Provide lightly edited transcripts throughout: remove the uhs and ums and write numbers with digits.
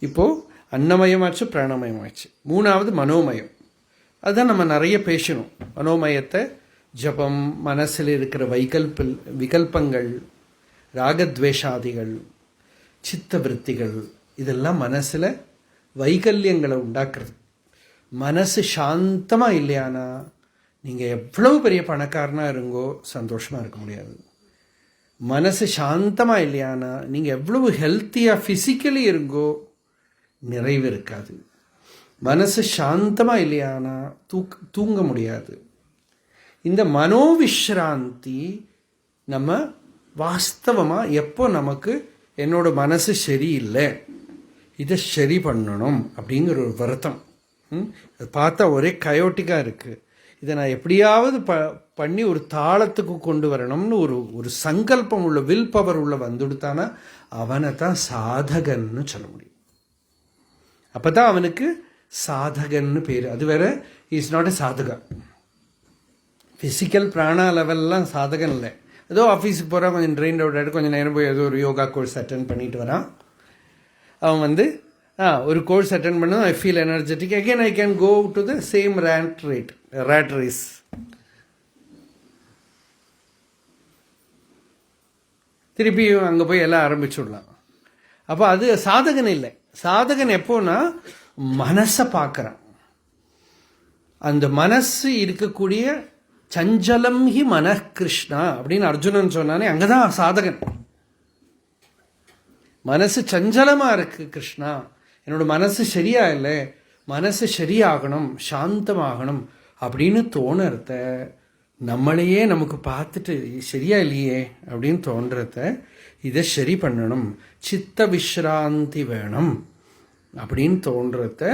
இப்போது அன்னமயமாச்சு, பிராணமயமாச்சு. மூணாவது மனோமயம். அதுதான் நம்ம நிறைய பேசணும். மனோமயத்தை ஜபம், மனசில் இருக்கிற விகல்பங்கள், ராகத்வேஷாதிகள், சித்த விற்த்திகள், இதெல்லாம் மனசில் வைகல்யங்களை உண்டாக்குறது. மனசு சாந்தமாக இல்லையானா நீங்கள் எவ்வளவு பெரிய பணக்காரனாக இருங்கோ சந்தோஷமாக இருக்க முடியாது. மனசு சாந்தமாக இல்லையானா நீங்கள் எவ்வளவு ஹெல்த்தியாக ஃபிசிக்கலி இருங்கோ நிறைவு இருக்காது. மனசு சாந்தமாக இல்லையானா தூங்க முடியாது. இந்த மனோவிஷ்ராந்தி நம்ம வாஸ்தவமாக எப்போ நமக்கு என்னோட மனசு சரியில்லை, இதை சரி பண்ணணும் அப்படிங்கிற ஒரு வருத்தம், அது பார்த்தா ஒரே கயோட்டிக்காக இருக்குது, இதை நான் எப்படியாவது பண்ணி ஒரு தாளத்துக்கு கொண்டு வரணும்னு ஒரு சங்கல்பம் உள்ள, வில் பவர் உள்ள வந்துடுத்தானா அவனை தான் சாதகன்னு சொல்ல முடியும். அப்போ தான் அவனுக்கு சாதகன்னு பேர். அது வேற, இஸ் நாட் எ சாதகா. ஃபிசிக்கல் பிராணா லெவல்லாம் சாதகம் இல்லை. ஏதோ ஆஃபீஸுக்கு போகிறான், கொஞ்சம் ட்ரெயின் அவுட் ஆகிட்டு கொஞ்சம் நேரம் போய் ஏதோ ஒரு யோகா கோர்ஸ் அட்டன் பண்ணிட்டு வரான். அவன் ஒரு கோர்ஸ் அட்டன் பண்ணதும் I feel energetic, again I can go to the same rate race. திருப்பியும் அங்கே போய் எல்லாம் ஆரம்பிச்சுடலாம். அப்போ அது சாதகன் இல்லை. சாதகன் எப்போனா மனசை பார்க்குறான். அந்த மனசு இருக்கக்கூடிய சஞ்சலம் ஹி மன கிருஷ்ணா அப்படின்னு அர்ஜுனன் சொன்னானே, அங்கதான் சாதகன். மனசு சஞ்சலமாக இருக்கு கிருஷ்ணா, என்னோட மனசு சரியா இல்லை, மனசு சரியாகணும், சாந்தமாகணும் அப்படின்னு தோணுறத, நம்மளையே நமக்கு பார்த்துட்டு சரியா இல்லையே அப்படின்னு தோன்றத, இதை சரி பண்ணணும், சித்த விஸ்ராந்தி வேணும் அப்படின்னு தோன்றத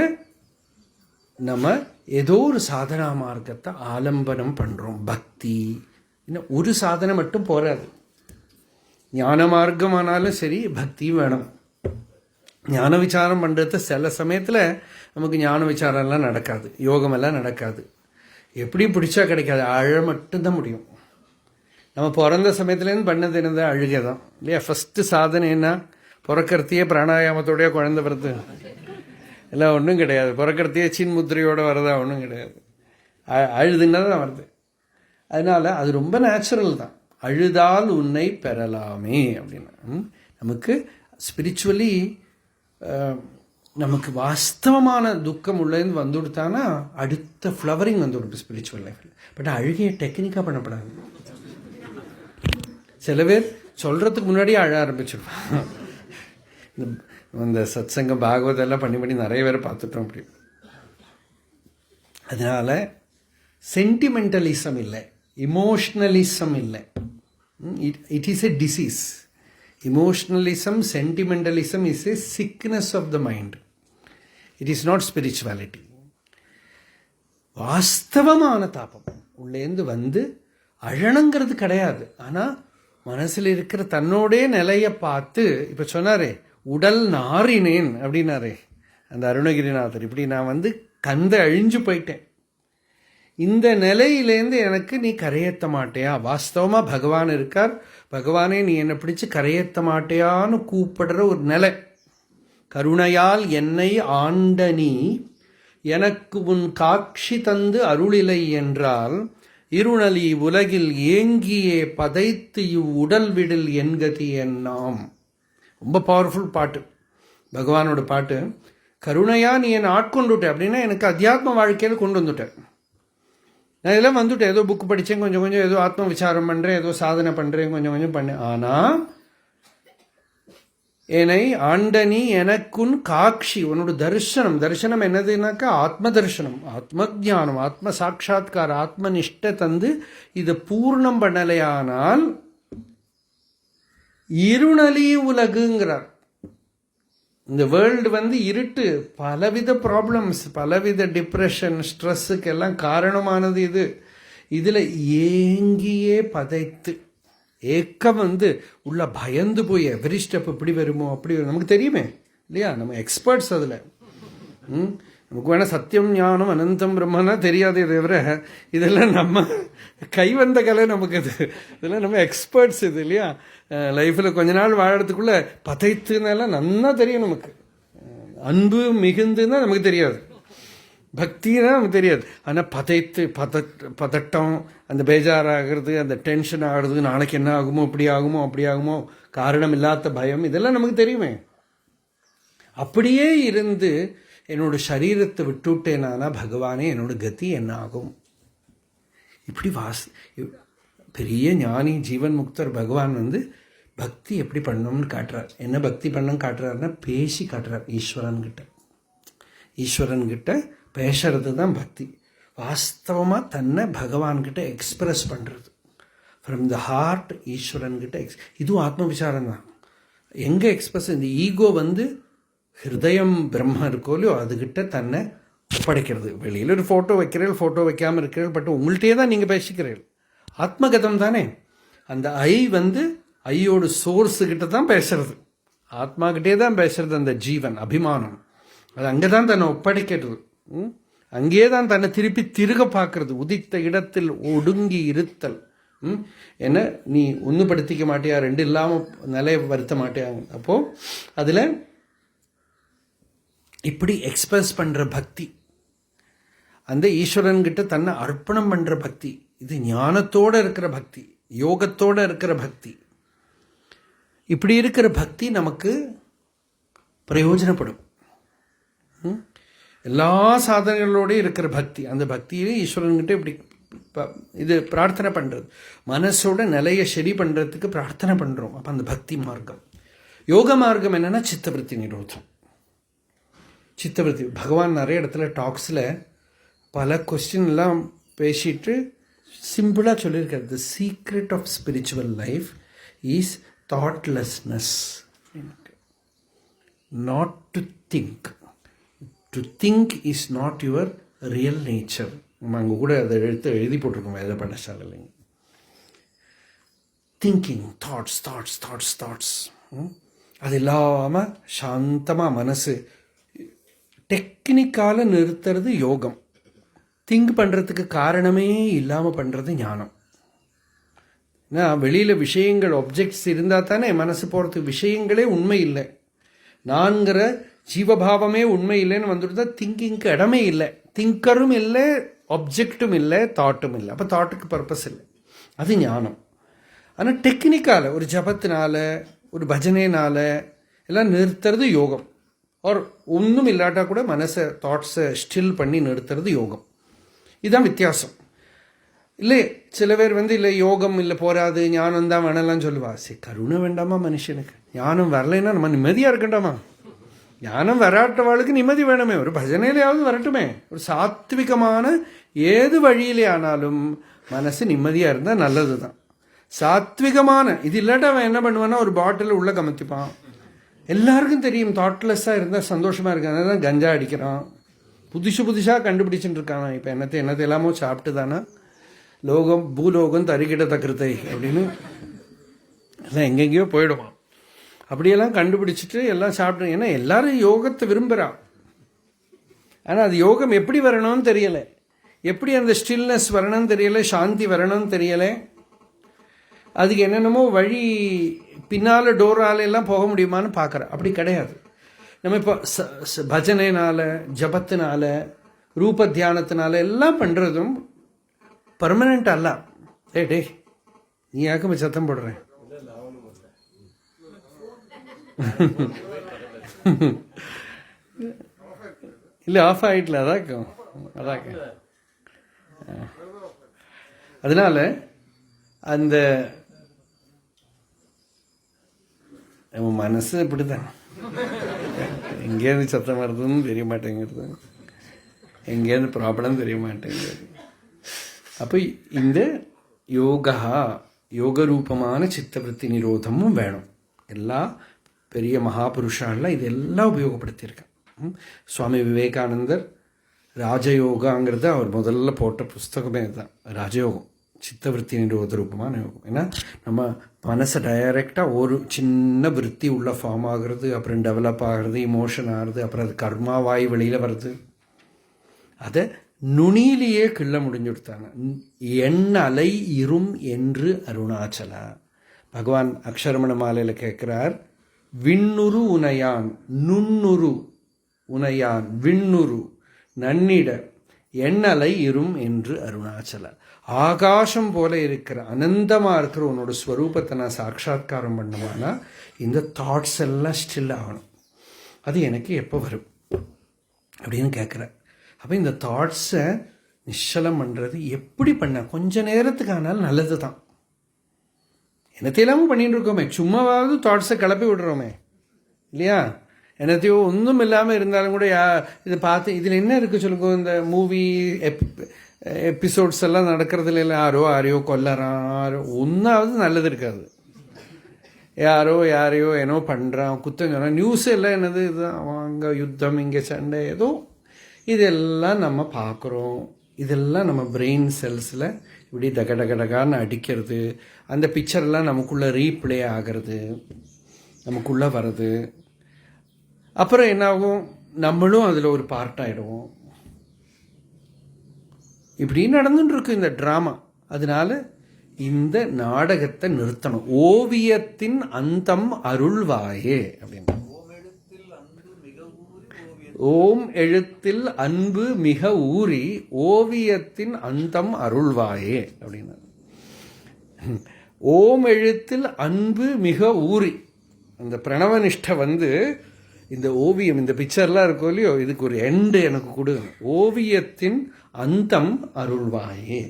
நம்ம ஏதோ ஒரு சாதனா மார்க்கத்தை ஆலம்பனம் பண்ணுறோம். பக்தி இன்னும் ஒரு சாதனை மட்டும் போராது. ஞான மார்க்கம் ஆனாலும் சரி, பக்தி வேணும். ஞான விசாரம் பண்ணுறது சில சமயத்தில் நமக்கு ஞான விசாரம்லாம் நடக்காது, யோகமெல்லாம் நடக்காது, எப்படி பிடிச்சா கிடைக்காது, அழ மட்டும்தான் முடியும். நம்ம பிறந்த சமயத்துலேருந்து பண்ணது என்னது, அழுகை தான் இல்லையா? ஃபஸ்ட்டு சாதனை என்ன? பிறக்கிறதையே பிராணாயாமத்தோடைய குழந்தை வருது எல்லாம் ஒன்றும் கிடையாது. பிறக்கிறதையே சின் முத்திரையோடு வரதா ஒன்றும் கிடையாது. அழுதுன்னா தான் வருது. அதனால் அது ரொம்ப நேச்சுரல் தான். அழுதால் உன்னை பெறலாமே அப்படின்னு நமக்கு ஸ்பிரிச்சுவலி நமக்கு வாஸ்தவமான துக்கம் உள்ளேருந்து வந்து கொடுத்தானா அடுத்த ஃப்ளவரிங் வந்து கொடுக்கும் ஸ்பிரிச்சுவல் லைஃப்பில். பட் அழுகையை டெக்னிக்காக பண்ணப்படாது. சில பேர் சொல்கிறதுக்கு முன்னாடியே அழ ஆரம்பிச்சிருப்பாங்க. இந்த சத்சங்கம் பாகவதெல்லாம் பண்ணி நிறைய பேரை பார்த்துட்டோம் அப்படி. அதனால் சென்டிமெண்டலிசம் இல்லை, இமோஷ்னலிசம் இல்லை. It is a disease. Emotionalism, sentimentalism is a sickness of the mind. It is not spirituality. வாஸ்தவமான தாபம் உள்ளேந்து வந்து அழணுங்கிறது கிடையாது. ஆனால் மனசில் இருக்கிற தன்னோடே நிலையை பார்த்து, இப்போ சொன்னாரே உடல் நாறினேன் அப்படின்னாரே அந்த அருணகிரிநாதர், இப்படி நான் கந்த அழிஞ்சு போயிட்டேன், இந்த நிலையிலேருந்து எனக்கு நீ கரையேற்ற மாட்டியா? வாஸ்தவமாக பகவான் இருக்கார், பகவானே நீ என்னை பிடிச்சு கரையேற்ற மாட்டியான்னு கூப்பிடுற ஒரு நிலை. கருணையால் என்னை ஆண்ட நீ எனக்கு உன் காட்சி தந்து அருளிலை என்றால் இருணலி உலகில் ஏங்கியே பதைத்து இவ்வுடல் விடில் என்கதி என்னாம். ரொம்ப பவர்ஃபுல் பாட்டு, பகவானோட பாட்டு. கருணையா நீ என்னை ஆட்கொண்டுட்ட அப்படின்னா எனக்கு அத்தியாத்ம வாழ்க்கையில் கொண்டு வந்துட்டேன். நான் இதெல்லாம் வந்துட்டேன், ஏதோ புக்கு படித்தேன், கொஞ்சம் கொஞ்சம் ஏதோ ஆத்ம விசாரம் பண்ணுறேன், ஏதோ சாதனை பண்ணுறேன், கொஞ்சம் கொஞ்சம் பண்ணேன். ஆனால் என்னை ஆண்டனி எனக்குன் காட்சி, உன்னோட தரிசனம். தரிசனம் என்னதுனாக்கா ஆத்ம தரிசனம், ஆத்ம ஜானம், ஆத்ம சாட்சா்கார, ஆத்ம நிஷ்டை தந்து இதை பூர்ணம் பண்ணலையானால் இருணலி உலகுங்கிறார். இந்த வேர்ல்டு இருட்டு, பலவித ப்ராப்ளம்ஸ், பலவித டிப்ரெஷன், ஸ்ட்ரெஸ்ஸுக்கெல்லாம் காரணமானது இது. இதில் ஏங்கியே பதைத்து ஏக்கம் உள்ள பயந்து போய் எவரி ஸ்டெப் இப்படி வருமோ அப்படி வரும். நமக்கு தெரியுமே இல்லையா, நம்ம எக்ஸ்பர்ட்ஸ் அதில். நமக்கு வேணால் சத்தியம் ஞானம் அனந்தம் பிரம்மனா தெரியாதே தவிர இதெல்லாம் நம்ம கை வந்த கலை நமக்கு. அது இதெல்லாம் நம்ம எக்ஸ்பர்ட்ஸ் இது இல்லையா. லைஃப்பில் கொஞ்ச நாள் வாழறதுக்குள்ளே பதைத்துனால நன்னா தெரியும் நமக்கு. அன்பு மிகுந்துன்னா நமக்கு தெரியாது, பக்தினா நமக்கு தெரியாது. ஆனால் பதட்டம், அந்த பேஜாராகிறது, அந்த டென்ஷன் ஆகிறது, நாளைக்கு என்ன ஆகுமோ, இப்படி ஆகுமோ அப்படி ஆகுமோ, காரணம் இல்லாத பயம், இதெல்லாம் நமக்கு தெரியுமே. அப்படியே இருந்து என்னோட சரீரத்தை விட்டுவிட்டேனானா பகவானே என்னோட கதி என்ன ஆகும்? இப்படி பெரிய ஞானி ஜீவன் முக்தர் பகவான் பக்தி எப்படி பண்ணணும்னு காட்டுறார். என்ன பக்தி பண்ணணும்னு காட்டுறாருன்னா பேசி காட்டுறார். ஈஸ்வரன்கிட்ட பேசுறது தான் பக்தி. வாஸ்தவமாக தன்னை பகவான்கிட்ட எக்ஸ்பிரஸ் பண்ணுறது ஃப்ரம் த ஹார்ட். ஈஸ்வரன்கிட்ட இதுவும் ஆத்ம விசாரம் தான். எங்கே எக்ஸ்பிரஸ்? இந்த ஈகோ ஹிருதயம் பிரம்ம இருக்கோ இல்லையோ அதுகிட்ட தன்னை ஒப்படைக்கிறது. வெளியில் ஒரு ஃபோட்டோ வைக்கிறீர்கள், ஃபோட்டோ வைக்காமல் இருக்கிறீர்கள், பட் உங்கள்கிட்டயே தான் நீங்கள் பேசிக்கிறீர்கள். ஆத்மகதம் தானே. அந்த ஐயோட சோர்ஸுக்கிட்ட தான் பேசுறது, ஆத்மாக்கிட்டே தான் பேசுறது. அந்த ஜீவன் அபிமானம் அது அங்கே தான் தன்னை ஒப்படைக்கிறது. அங்கேயே தான் தன்னை திருப்பி திருக பார்க்கறது. உதித்த இடத்தில் ஒடுங்கி இருத்தல். என்ன நீ ஒன்றுபடுத்திக்க மாட்டியா, ரெண்டு இல்லாமல் நிலைய வருத்த மாட்டியாங்க. அப்போது அதில் இப்படி எக்ஸ்பிரஸ் பண்ணுற பக்தி, அந்த ஈஸ்வரன்கிட்ட தன்னை அர்ப்பணம் பண்ணுற பக்தி, இது ஞானத்தோடு இருக்கிற பக்தி, யோகத்தோடு இருக்கிற பக்தி. இப்படி இருக்கிற பக்தி நமக்கு பிரயோஜனப்படும். எல்லா சாதனைகளோடய இருக்கிற பக்தி, அந்த பக்தியிலே ஈஸ்வரன்கிட்ட இப்படி இது பிரார்த்தனை பண்ணுறது, மனசோட நிலையை சரி பண்ணுறதுக்கு பிரார்த்தனை பண்ணுறோம். அப்போ அந்த பக்தி மார்க்கம். யோக மார்க்கம் என்னென்னா சித்தவருத்தி நிரோதம். சித்தவருத்தி பகவான் நிறைய இடத்துல டாக்ஸில் பல கொஸ்டின்லாம் பேசிட்டு சிம்பிளாக சொல்லியிருக்காரு. The secret of spiritual life is thoughtlessness, not to think. To think is not your real nature. நம்ம அங்கே கூட அதை எழுதி போட்டிருக்கோம் வேத பாடசாலைங்க. Thinking, thoughts thoughts thoughts thoughts அது இல்லாமல் சாந்தமாக மனசு டெக்னிக்கால நிறுத்துறது யோகம். திங்க் பண்ணுறதுக்கு காரணமே இல்லாமல் பண்ணுறது ஞானம். ஏன்னா வெளியில் விஷயங்கள் ஆப்ஜெக்ட்ஸ் இருந்தால் தானே மனசு போகிறதுக்கு. விஷயங்களே உண்மை இல்லை, நான்கிற ஜீவபாவமே உண்மை இல்லைன்னு வந்துட்டு தான் திங்கிங்க்கு இடமே இல்லை. திங்கரும் இல்லை, ஆப்ஜெக்டும் இல்லை, தாட்டும் இல்லை. அப்போ தாட்டுக்கு பர்பஸ் இல்லை. அது ஞானம். ஆனால் டெக்னிக்கால ஒரு ஜபத்தினால ஒரு பஜனைனால எல்லாம் நிறுத்துறது யோகம். ஒரு ஒன்றும் இல்லாட்டா கூட மனசை தாட்ஸை ஸ்டில் பண்ணி நிறுத்துறது யோகம். இதுதான் வித்தியாசம். இல்லை சில பேர் இல்லை யோகம் இல்லை போராது, ஞானம் தான் வேணலாம் சொல்லுவா. சரி, கருணை வேண்டாமா மனுஷனுக்கு? ஞானம் வரலைன்னா நம்ம நிம்மதியாக இருக்கண்டாமா? ஞானம் வராட்டவாளுக்கு நிம்மதி வேணுமே. ஒரு பஜனையிலையாவது வரட்டுமே. ஒரு சாத்விகமான ஏது வழியிலே ஆனாலும் மனசு நிம்மதியாக இருந்தால் நல்லது தான். சாத்விகமான இது இல்லாட்ட அவன் என்ன பண்ணுவான்னா ஒரு பாட்டில் உள்ள கமத்திப்பான். எல்லாருக்கும் தெரியும் தாட்லெஸ்ஸாக இருந்தால் சந்தோஷமாக இருக்காங்க. தான் கஞ்சா அடிக்கிறான், புதுசாக கண்டுபிடிச்சிட்டு இருக்கான். இப்போ என்னத்தை எல்லாமோ சாப்பிட்டு தானே லோகம் பூலோகம் தருகிட தக்கிருத்தை அப்படின்னு எல்லாம் எங்கெங்கேயோ போயிடுவான். அப்படியெல்லாம் கண்டுபிடிச்சிட்டு எல்லாம் சாப்பிட்டு. ஏன்னா எல்லாரும் யோகத்தை விரும்புகிறான். ஆனால் அது யோகம் எப்படி வரணும்னு தெரியலை, எப்படி அந்த ஸ்டில்னஸ் வரணும்னு தெரியலை, சாந்தி வரணும்னு தெரியலை. அதுக்கு என்னென்னமோ வழி பின்னால் டோராலெல்லாம் போக முடியுமான்னு பார்க்குறேன். அப்படி கிடையாது. நம்ம இப்போ பஜனைனால ஜபத்தினால ரூப தியானத்தினால எல்லாம் பண்ணுறதும் பர்மனெண்ட் அல்ல. டே நீ யாக்குமே சத்தம் போடுறேன். இல்லை ஆஃப் ஆகிட்டல, அதாக்கும். அதனால அந்த நம்ம மனசு இப்படிதான். எங்கேருந்து சத்தம் வருதுன்னு தெரிய மாட்டேங்கிறது, எங்கேருந்து ப்ராப்ளம் தெரிய மாட்டேங்குது. அப்போ இந்த யோக ரூபமான சித்தவருத்தி நிரோதமும் வேணும். எல்லா பெரிய மகாபுருஷாலாம் இதெல்லாம் உபயோகப்படுத்தியிருக்கேன். சுவாமி விவேகானந்தர் ராஜயோகாங்கிறத அவர் முதல்ல போட்ட புஸ்தகமே இதுதான். ராஜயோகம் சித்தவருத்தி நிரோத ரூபமான யோகம். ஏன்னா நம்ம மனசை டைரெக்டாக ஒரு சின்ன விற்பி உள்ள ஃபார்ம் ஆகுறது, அப்புறம் டெவலப் ஆகிறது, இமோஷன் ஆகுறது, அப்புறம் அது கர்மாவாய் வெளியில் வருது. அதை நுனியிலேயே கிள்ள முடிஞ்சு கொடுத்தாங்க. எண்ணலை இரும் என்று அருணாச்சலா பகவான் அக்ஷரமண மாலையில் கேட்குறார். விண்ணுரு உனையான் நுண்ணுரு உனையான் விண்ணுரு நன்னிட எண்ணலை இரும் என்று அருணாச்சல. ஆகாசம் போல இருக்கிற அனந்தமாக இருக்கிற உன்னோட ஸ்வரூபத்தை நான் சாட்சா்காரம் பண்ணுமானா இந்த தாட்ஸ் எல்லாம் ஸ்டில் ஆகணும். அது எனக்கு எப்போ வரும் அப்படின்னு கேட்குறேன். அப்போ இந்த தாட்ஸை நிச்சலம் பண்ணுறது எப்படி பண்ண கொஞ்ச நேரத்துக்கு ஆனாலும் நல்லது தான். என்னத்தையெல்லாமும் பண்ணிட்டு இருக்கோமே, சும்மாவாவது தாட்ஸை கிளப்பி விடுறோமே இல்லையா? என்னத்தையோ ஒன்றும் இல்லாமல் இருந்தாலும் கூட இதை பார்த்து இதில் என்ன இருக்குது சொல்லுங்க. இந்த மூவி எபிசோட்ஸ் எல்லாம் நடக்கிறதுல இல்லை, யாரையோ கொல்லறான், ஒன்றாவது நல்லது இருக்காது. யாரையோ ஏனோ பண்ணுறான், குத்தம் சொன்னான், நியூஸ் எல்லாம் என்னது இதுதான், அங்கே யுத்தம் இங்கே சண்டை ஏதோ, இதெல்லாம் நம்ம பார்க்குறோம். இதெல்லாம் நம்ம பிரெயின் செல்ஸில் இப்படி டகடகடகான்னு அடிக்கிறது, அந்த பிக்சர்லாம் நமக்குள்ளே ரீப்ளே ஆகிறது, நமக்குள்ளே வர்றது. அப்புறம் என்னாகும், நம்மளும் அதில் ஒரு பார்ட் ஆகிடுவோம். இப்படி நடந்துட்டுருக்கு இந்த ட்ராமா. அதனால இந்த நாடகத்தை நிறுத்தணும். ஓவியத்தின் அந்தம் அருள்வாயே அப்படின்னு. ஓம் எழுத்தில் அன்பு மிக ஊறி ஓவியத்தின் அந்தம் அருள்வாயே அப்படின்னு. ஓம் எழுத்தில் அன்பு மிக ஊறி அந்த பிரணவனிஷ்டை இந்த ஓவியம், இந்த பிக்சர்லாம் இருக்கும் இல்லையோ, இதுக்கு ஒரு எண்டு எனக்கு கொடுங்க. ஓவியத்தின் அந்தம் அருள்வாயே.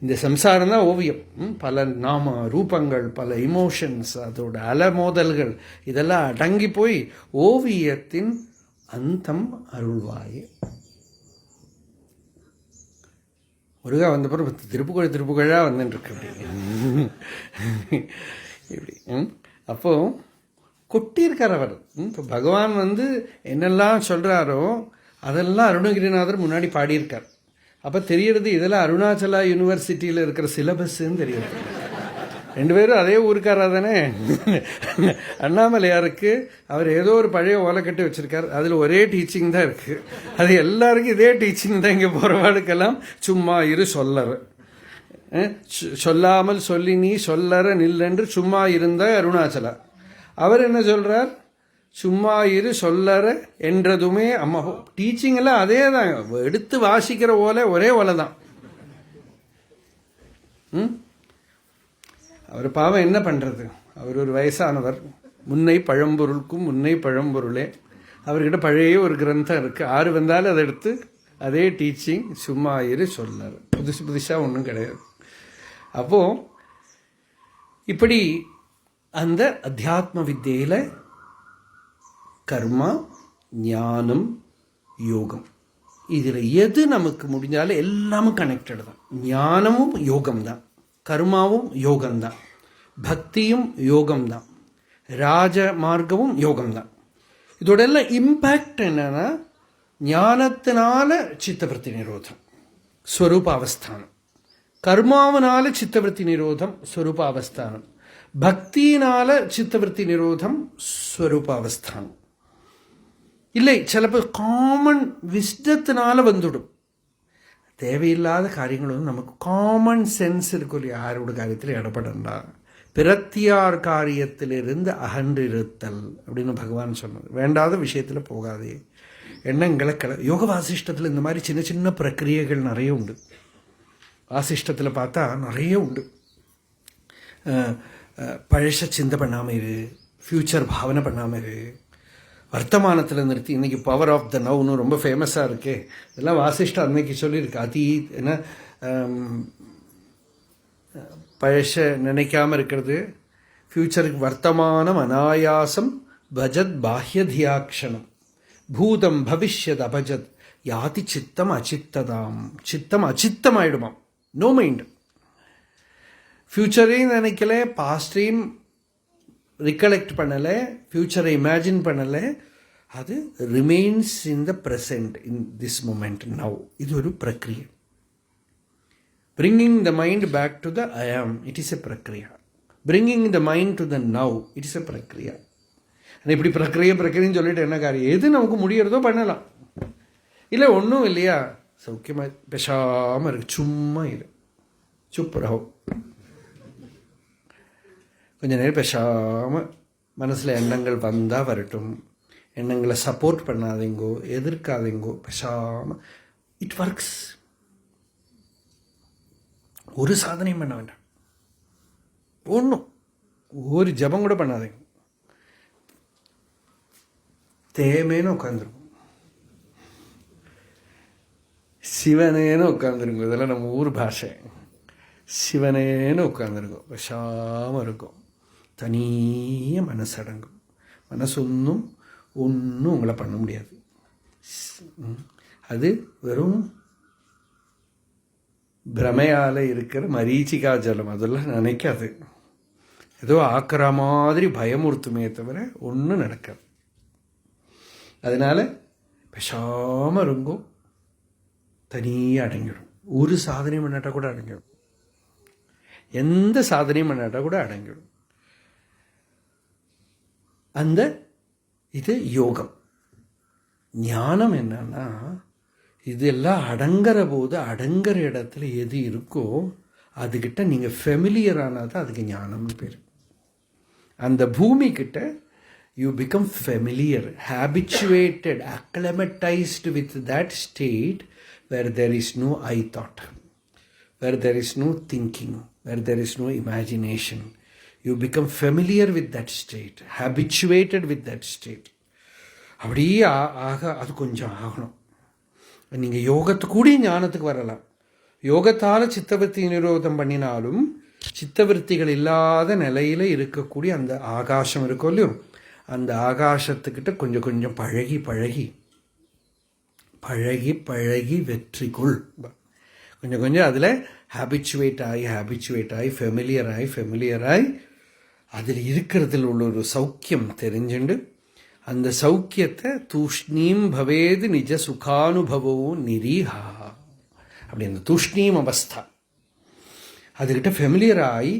இந்த சம்சாரம் தான் ஓவியம். பல நாம ரூபங்கள், பல இமோஷன்ஸ், அதோட அலமோதல்கள், இதெல்லாம் அடங்கி போய் ஓவியத்தின் அந்தம் அருள்வாயே. முருகா வந்தப்பறம் திருப்புகழாக வந்துட்டுருக்கு அப்படி இப்படி. அப்போ கொட்டியிருக்கார் அவர். இப்போ பகவான் என்னெல்லாம் சொல்கிறாரோ அதெல்லாம் அருணகிரிநாதர் முன்னாடி பாடியிருக்கார். அப்போ தெரியறது இதெல்லாம் அருணாச்சலா யூனிவர்சிட்டியில் இருக்கிற சிலபஸ்ன்னு தெரியுது. ரெண்டு பேரும் அதே ஊருக்காரா தானே. அண்ணாமலையாருக்கு அவர் ஏதோ ஒரு பழைய ஓலைக்கட்டு வச்சுருக்கார், அதில் ஒரே டீச்சிங் தான் இருக்குது. அது எல்லாருக்கும் இதே டீச்சிங் தான். இங்கே போகிறவாளுக்கெல்லாம் சும்மா இரு சொல்லற, சொல்லாமல் சொல்லி நீ சொல்லற நில்லென்று சும்மா இருந்த அருணாச்சலா. அவர் என்ன சொல்கிறார், சும்மா இரு சொல்லற என்றதுமே அம்மா. டீச்சிங் எல்லாம் அதே தான், எடுத்து வாசிக்கிற ஓலை ஒரே ஓலை தான். அவர் பாவம் என்ன பண்ணுறது, அவர் ஒரு வயசானவர். முன்னை பழம்பொருளுக்கும் முன்னை பழம்பொருளே. அவர்கிட்ட பழைய ஒரு கிரந்தம் இருக்குது, ஆறு வந்தாலும் அதை எடுத்து அதே டீச்சிங், சும்மா இரு சொல்லற, புதுசாக ஒன்றும் கிடையாது. அப்போது இப்படி அந்த அத்தியாத்ம வித்தியில கர்மா, ஞானம், யோகம், இதில் எது நமக்கு முடிஞ்சாலும் எல்லாமும் கனெக்டட் தான். ஞானமும் யோகம்தான், கர்மாவும் யோகம்தான், பக்தியும் யோகம்தான், ராஜ மார்க்கமும் யோகம்தான். இதோட எல்லாம் இம்பேக்ட் என்னன்னா, ஞானத்தினால சித்தவருத்தி நிரோதம், ஸ்வரூபாவஸ்தானம். கர்மாவனால சித்தவருத்தி நிரோதம், ஸ்வரூபாவஸ்தானம். பக்தியினால சித்தவருத்தி நிரோதம், ஸ்வரூபாவஸ்தானம். இல்லை, சிலப்போ காமன் விஸ்டத்தினால வந்துடும். தேவையில்லாத காரியங்கள் நமக்கு காமன் சென்ஸ் இருக்கும் இல்லையா, யாரோட காரியத்தில் இடப்படண்டா, பிரத்தியார் காரியத்திலிருந்து அகன்றிருத்தல் அப்படின்னு பகவான் சொன்னது. வேண்டாத விஷயத்தில் போகாதே, எண்ணங்களை யோக வாசிஷ்டத்தில் இந்த மாதிரி சின்ன சின்ன பிரக்கிரியைகள் நிறைய உண்டு. வாசிஷ்டத்தில் பார்த்தா நிறைய உண்டு. பழச சிந்தை பண்ணாமல் இரு, ஃப்யூச்சர் பாவனை பண்ணாமல் இரு, வர்த்தமானத்தில் நிறுத்தி. இன்றைக்கி பவர் ஆஃப் த நவ்னு ரொம்ப ஃபேமஸாக இருக்கே, இதெல்லாம் வாசிஷ்டம் அன்னைக்கு சொல்லியிருக்கு. என்ன பழச நினைக்காமல் இருக்கிறது, ஃப்யூச்சருக்கு வர்த்தமானம் அனாயாசம் பஜத் பாஹ்யதியாக்ஷணம் பூதம் பவிஷ்யத் அபஜத் யாதி சித்தம் அச்சித்ததாம். சித்தம் அச்சித்தம் ஆயிடுமாம், நோ மைண்ட். ஃப்யூச்சரையும் நினைக்கல, பாஸ்டையும் ரிகலெக்ட் பண்ணலை, ஃப்யூச்சரை இமேஜின் பண்ணலை. அது remains in the present, in this moment, now. இது ஒரு பிரக்ரியை. Bringing the mind back to the I am, it is a பிரக்ரியா. Bringing the mind to the now, it is a பிரக்ரியா. இப்படி பிரக்ரியன்னு சொல்லிட்டு என்ன காரியம்? எது நமக்கு முடியறதோ பண்ணலாம். இல்லை ஒன்றும் இல்லையா, சௌக்கியமாக பேசாமல் இருக்கு, சும்மா இரு, சுப் ரஹோ. கொஞ்ச நேரம் பேசாமல் மனசில் எண்ணங்கள் வந்தால் வரட்டும், எண்ணங்களை சப்போர்ட் பண்ணாதீங்கோ, எதிர்க்காதீங்கோ, பேசாம இட் ஒர்க்ஸ். ஒரு சாதனையும் பண்ண வேண்டாம், ஒன்றும் ஒரு ஜபம் கூட பண்ணாதீங்க, தேமேன்னு உட்காந்துருக்கும், சிவனேன்னு உட்காந்துருக்கும். இதெல்லாம் நம்ம ஊர் பாஷை. சிவனேன்னு உட்காந்துருக்கும், பேசாமல் இருக்கும், தனியாக மனசடங்கும். மனசு ஒன்றும் உங்களை பண்ண முடியாது. அது வெறும் பிரமையால் இருக்கிற மரீச்சிகா ஜலம், அதெல்லாம் நினைக்காது. ஏதோ ஆக்கிற மாதிரி பயமுறுத்துமே தவிர ஒன்றும் நடக்காது. அதனால் பேசாமல் இருங்கோ, தனியாக அடங்கிடும். ஒரு சாதனையும் பண்ணாட்டா கூட அடங்கிடும், எந்த சாதனையும் பண்ணாட்டா கூட அடங்கிடும். அந்த இது யோகம். ஞானம் என்னன்னா, இதெல்லாம் அடங்குற போது அடங்குற இடத்துல எது இருக்கோ அதுக்கிட்ட நீங்கள் ஃபெமிலியர் ஆனால் தான் அதுக்கு ஞானம்னு பேர். அந்த பூமி கிட்ட you become familiar, habituated, acclimatised with that state where there is no I thought, where there is no thinking, where there is no imagination. You become familiar with that state, habituated with that state. அப்படியே அது கொஞ்சம் ஆகணும். நீங்கள் யோகத்துக்கூடிய ஞானத்துக்கு வரலாம். யோகத்தால் சித்தவருத்தி நிரோதம் பண்ணினாலும் சித்தவருத்திகள் இல்லாத நிலையில் இருக்கக்கூடிய அந்த ஆகாசம் இருக்கும் இல்லையோ, அந்த ஆகாசத்துக்கிட்ட கொஞ்சம் கொஞ்சம் பழகி பழகி பழகி பழகி வெற்றிக்குள் கொஞ்சம் கொஞ்சம் அதில் ஹேபிச்சுவேட் ஆகி ஃபெமிலியராகி அதில் இருக்கிறதுல உள்ள ஒரு சௌக்கியம் தெரிஞ்சுண்டு அந்த சௌக்கியத்தை தூஷ்ணீம் பவேது நிஜ சுகானுபவம் நிரீஹா, அப்படி அந்த தூஷ்ணீம் அவஸ்தா அதுக்கிட்ட ஃபெமிலியராகி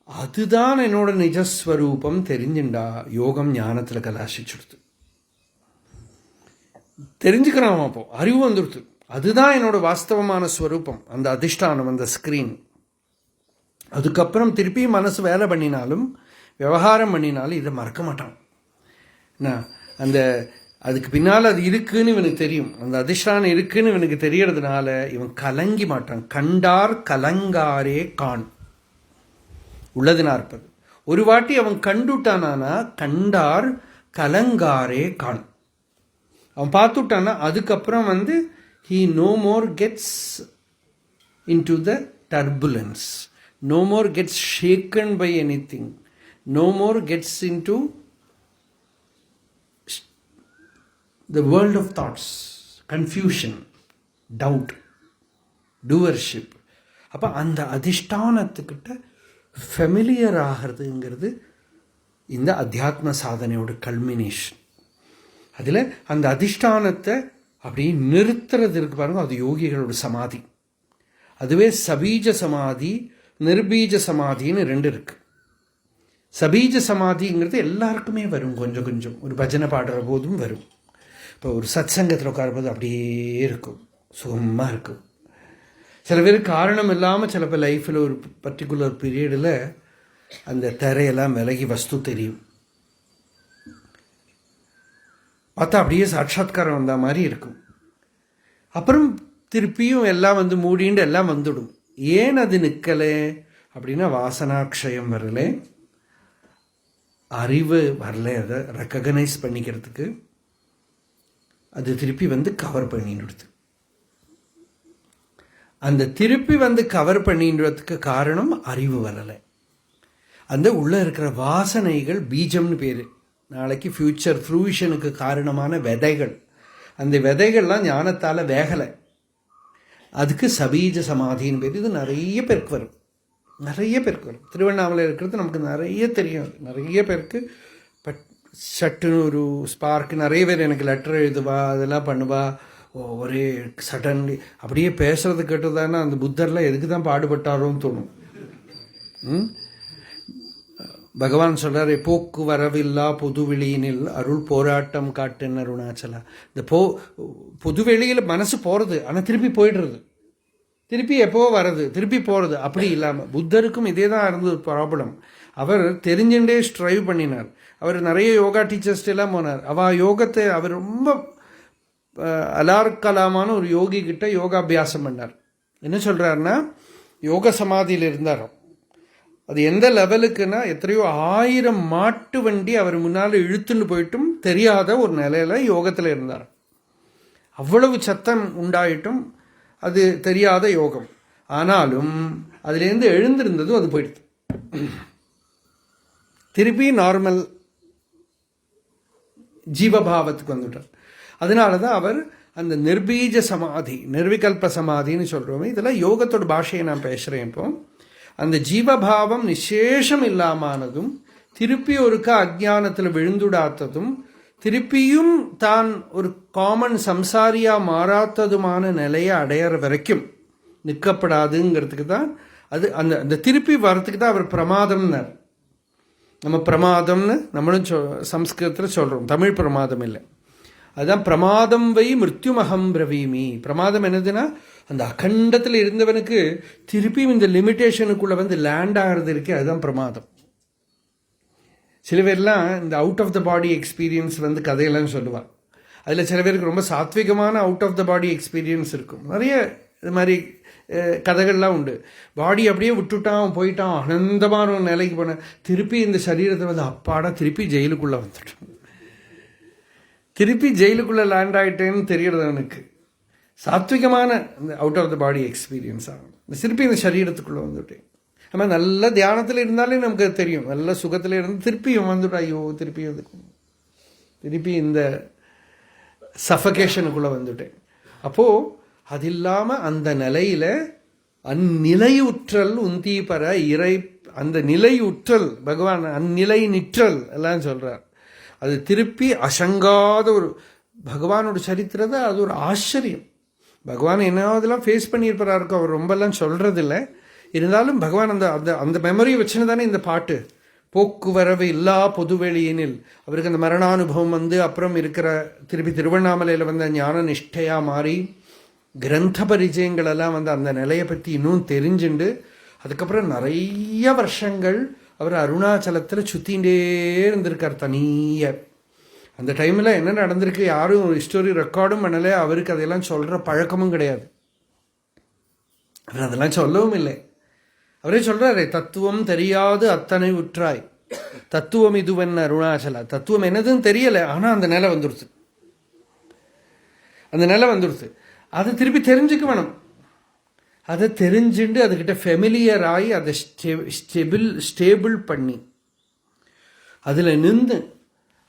அதுதான் என்னோட நிஜஸ்வரூபம் தெரிஞ்சுண்டா யோகம் ஞானத்தில் கலாசிச்சுடுது. தெரிஞ்சுக்கிறான், அப்போ அறிவு வந்துடுது, அதுதான் என்னோட வாஸ்தவமான ஸ்வரூபம், அந்த அதிஷ்டானம், அந்த ஸ்க்ரீன். அதுக்கப்புறம் திருப்பி மனசு வேலை பண்ணினாலும் விவகாரம் பண்ணினாலும் இதை மறக்க மாட்டான். அந்த அதுக்கு பின்னால் அது இருக்குன்னு இவனுக்கு தெரியும், அந்த அதிஷ்டானம் இருக்குன்னு இவனுக்கு தெரியறதுனால இவன் கலங்கி மாட்டான். கண்டார் கலங்காரே கான் உள்ளது 40. ஒரு வாட்டி அவன் கண்டுட்டானா கண்டார் கலங்காரே கான், அவன் பார்த்துட்டானா அதுக்கப்புறம் he no more gets into the turbulence, no more gets shaken by anything, no more gets into the world of thoughts, confusion, doubt, doership. அப்போ அந்த அதிஷ்டானத்துக்கிட்ட ஃபெமிலியர் ஆகிறதுங்கிறது இந்த அத்தியாத்ம சாதனையோட கல்மினேஷன். அதில் அந்த அதிஷ்டானத்தை அப்படி நிறுத்துறது இருக்கு பாருங்க, அது யோகிகளோட சமாதி. அதுவே சபீஜ சமாதி, நிர்பீஜ சமாதின்னு 2 இருக்கு. சபீஜ சமாதிங்கிறது எல்லாருக்குமே வரும், கொஞ்சம் கொஞ்சம் ஒரு பஜனை பாடுற போதும் வரும். இப்போ ஒரு சத் சங்கத்தில் உட்காரும்போது அப்படியே இருக்கும், சுகமாக இருக்கும். சில பேர் காரணம் இல்லாமல் சில பேர் லைஃப்பில் ஒரு பர்டிகுலர் பீரியடில் அந்த திரையெல்லாம் விலகி வஸ்து தெரியும், பார்த்தா அப்படியே சாட்சாத்காரம் வந்த மாதிரி இருக்கும். அப்புறம் திருப்பியும் எல்லாம் மூடிண்டு எல்லாம் வந்துடும். ஏன் அது நிற்கலை அப்படின்னா வாசனாக்ஷயம் வரல, அறிவு வரல, அதை ரெக்கக்னைஸ் பண்ணிக்கிறதுக்கு அது திருப்பி கவர் பண்ணிடுது. அந்த திருப்பி கவர் பண்ணிடுறதுக்கு காரணம் அறிவு வரலை. அந்த உள்ளே இருக்கிற வாசனைகள் பீஜம்னு பேர், நாளைக்கு ஃப்யூச்சர் ஃப்ரூஷனுக்கு காரணமான விதைகள். அந்த விதைகள்லாம் ஞானத்தால் வேகலை, அதுக்கு சபீஜ சமாதின்னு பேர். இது நிறைய பேருக்கு வரும், நிறைய பேருக்கு வரும். திருவண்ணாமலை இருக்கிறது நமக்கு நிறைய தெரியும், நிறைய பேருக்கு சட்டுன்னு ஒரு ஸ்பார்க். நிறைய பேர் எனக்கு லெட்டர் எழுதுவா, அதெல்லாம் பண்ணுவா, ஒரே சடன்லி அப்படியே பேசுறது கேட்டுதானே அந்த புத்தர்லாம் எதுக்கு தான் பாடுபட்டாரோன்னு தோணும். பகவான் சொல்கிறார், போக்கு வரவில்லா பொதுவெளியினில் அருள் போராட்டம் காட்டுன்னு அருணாச்சலா. இந்த பொதுவெளியில் மனசு போகிறது, ஆனால் திருப்பி போயிடுறது, திருப்பி எப்போ வர்றது, திருப்பி போகிறது. அப்படி இல்லாமல் புத்தருக்கும் இதே தான் இருந்தது ப்ராப்ளம். அவர் தெரிஞ்சுட்டே ஸ்ட்ரைவ் பண்ணினார். அவர் நிறைய யோகா டீச்சர்ஸ்ட் எல்லாம் போனார். யோகத்தை அவர் ரொம்ப அலார்கலாமான ஒரு யோகி கிட்ட யோகாபியாசம் பண்ணார். என்ன சொல்றாருன்னா, யோக சமாதியில் இருந்தார். அது எந்த லெவலுக்குன்னா, எத்தனையோ 1000 மாட்டு வண்டி அவர் முன்னால் இழுத்துன்னு போயிட்டும் தெரியாத ஒரு நிலையில யோகத்தில் இருந்தார். அவ்வளவு சத்தம் உண்டாயிட்டும் அது தெரியாத யோகம். ஆனாலும் அதுலேருந்து எழுந்திருந்ததும் அது போயிடுது. திருப்பி நார்மல் ஜீவபாவத்துக்கு வந்துட்டார். அதனால தான் அவர் அந்த நிர்பீஜ சமாதி, நிர்விகல்ப சமாதின்னு சொல்கிறோமே, இதெல்லாம் யோகத்தோட பாஷையை நான் பேசுகிறேன். இப்போ அந்த ஜீவபாவம் நிசேஷம் இல்லாமனதும், திருப்பி ஒருக்கா அஜ்ஞானத்தில் விழுந்துடாத்ததும், திருப்பியும் தான் ஒரு காமன் சம்சாரியாக மாறாத்ததுமான நிலையை அடையிற வரைக்கும் நிற்கப்படாதுங்கிறதுக்கு தான் அது அந்த திருப்பி வர்றதுக்கு தான் அவர் பிரமாதம்னார். நம்ம பிரமாதம்னு நம்மளும் சம்ஸ்கிருதத்தில் சொல்கிறோம், தமிழ் பிரமாதம் இல்லை. அதுதான் பிரமாதம் வை மிருத்யுமகம் பிரவீமி. பிரமாதம் என்னதுன்னா, அந்த அகண்டத்தில் இருந்தவனுக்கு திருப்பியும் இந்த லிமிட்டேஷனுக்குள்ளே வந்து லேண்ட் ஆகிறது இருக்கே, அதுதான் பிரமாதம். சில பேர்லாம் இந்த out of the body experience வந்து கதையெல்லாம் சொல்லுவாள். அதில் சில பேருக்கு ரொம்ப சாத்விகமான out of the body experience இருக்கும். நிறைய இது மாதிரி கதைகள்லாம் உண்டு. பாடி அப்படியே விட்டுட்டான், போயிட்டான், ஆனந்தமான ஒரு நிலைக்கு போன, திருப்பி இந்த சரீரத்தை வந்து அப்பாடா திருப்பி ஜெயிலுக்குள்ளே வந்துட்டான், திருப்பி ஜெயிலுக்குள்ளே லேண்ட் ஆகிட்டேன்னு தெரியறது அவனுக்கு. சாத்விகமான இந்த out of the body experience ஆகும். திருப்பி இந்த சரீரத்துக்குள்ளே வந்துவிட்டேன். நம்ம நல்ல தியானத்தில் இருந்தாலே நமக்கு அது தெரியும், நல்ல சுகத்தில் இருந்து திருப்பியும் வந்துவிட்டா, ஐயோ திருப்பி திருப்பி இந்த சஃபகேஷனுக்குள்ளே வந்துவிட்டேன். அப்போது அது இல்லாமல் அந்த நிலையில் அந்நிலையுற்றல் உந்தி பர இறை, அந்த நிலையுற்றல் பகவான் அந்நிலை நிற்றல் எல்லாம் சொல்கிறார். அது திருப்பி அசங்காத ஒரு பகவானோட சரித்திரத்தை, அது ஒரு ஆச்சரியம். பகவான் என்னதெல்லாம் ஃபேஸ் பண்ணியிருப்பாரா இருக்கும், அவர் ரொம்பலாம் சொல்கிறதில்ல. இருந்தாலும் பகவான் அந்த அந்த அந்த மெமரியை வச்சுன்னு தானே இந்த பாட்டு. போக்குவரவு இல்லா பொதுவெளியினில் அவருக்கு அந்த மரணானுபவம் வந்து அப்புறம் இருக்கிற திருப்பி திருவண்ணாமலையில் வந்து ஞான நிஷ்டையாக மாறி கிரந்த பரிச்சயங்களெல்லாம் வந்து அந்த நிலையை பற்றி இன்னும் தெரிஞ்சுண்டு, அதுக்கப்புறம் நிறைய வருஷங்கள் அவர் அருணாச்சலத்தில் சுற்றிகிட்டே இருந்திருக்கார் தனிய. அந்த டைமில் என்ன நடந்திருக்கு யாரும் ஹிஸ்டோரி ரெக்கார்டும் பண்ணலை. அவருக்கு அதையெல்லாம் சொல்கிற பழக்கமும் கிடையாது. அவர் அதெல்லாம் சொல்லவும் இல்லை. அவரே சொல்கிறாரு, தத்துவம் தெரியாது அத்தனை உற்றாய், தத்துவம் இதுவென்ன அருணாச்சலா. தத்துவம் என்னதுன்னு தெரியலை, ஆனால் அந்த நிலை வந்துடுச்சு, அந்த நிலை வந்துடுச்சு. அதை திருப்பி தெரிஞ்சுக்க வேணும். அதை தெரிஞ்சுட்டு அதுக்கிட்ட ஃபெமிலியர் ஆகி அதை ஸ்டேபிள் பண்ணி அதில் நின்று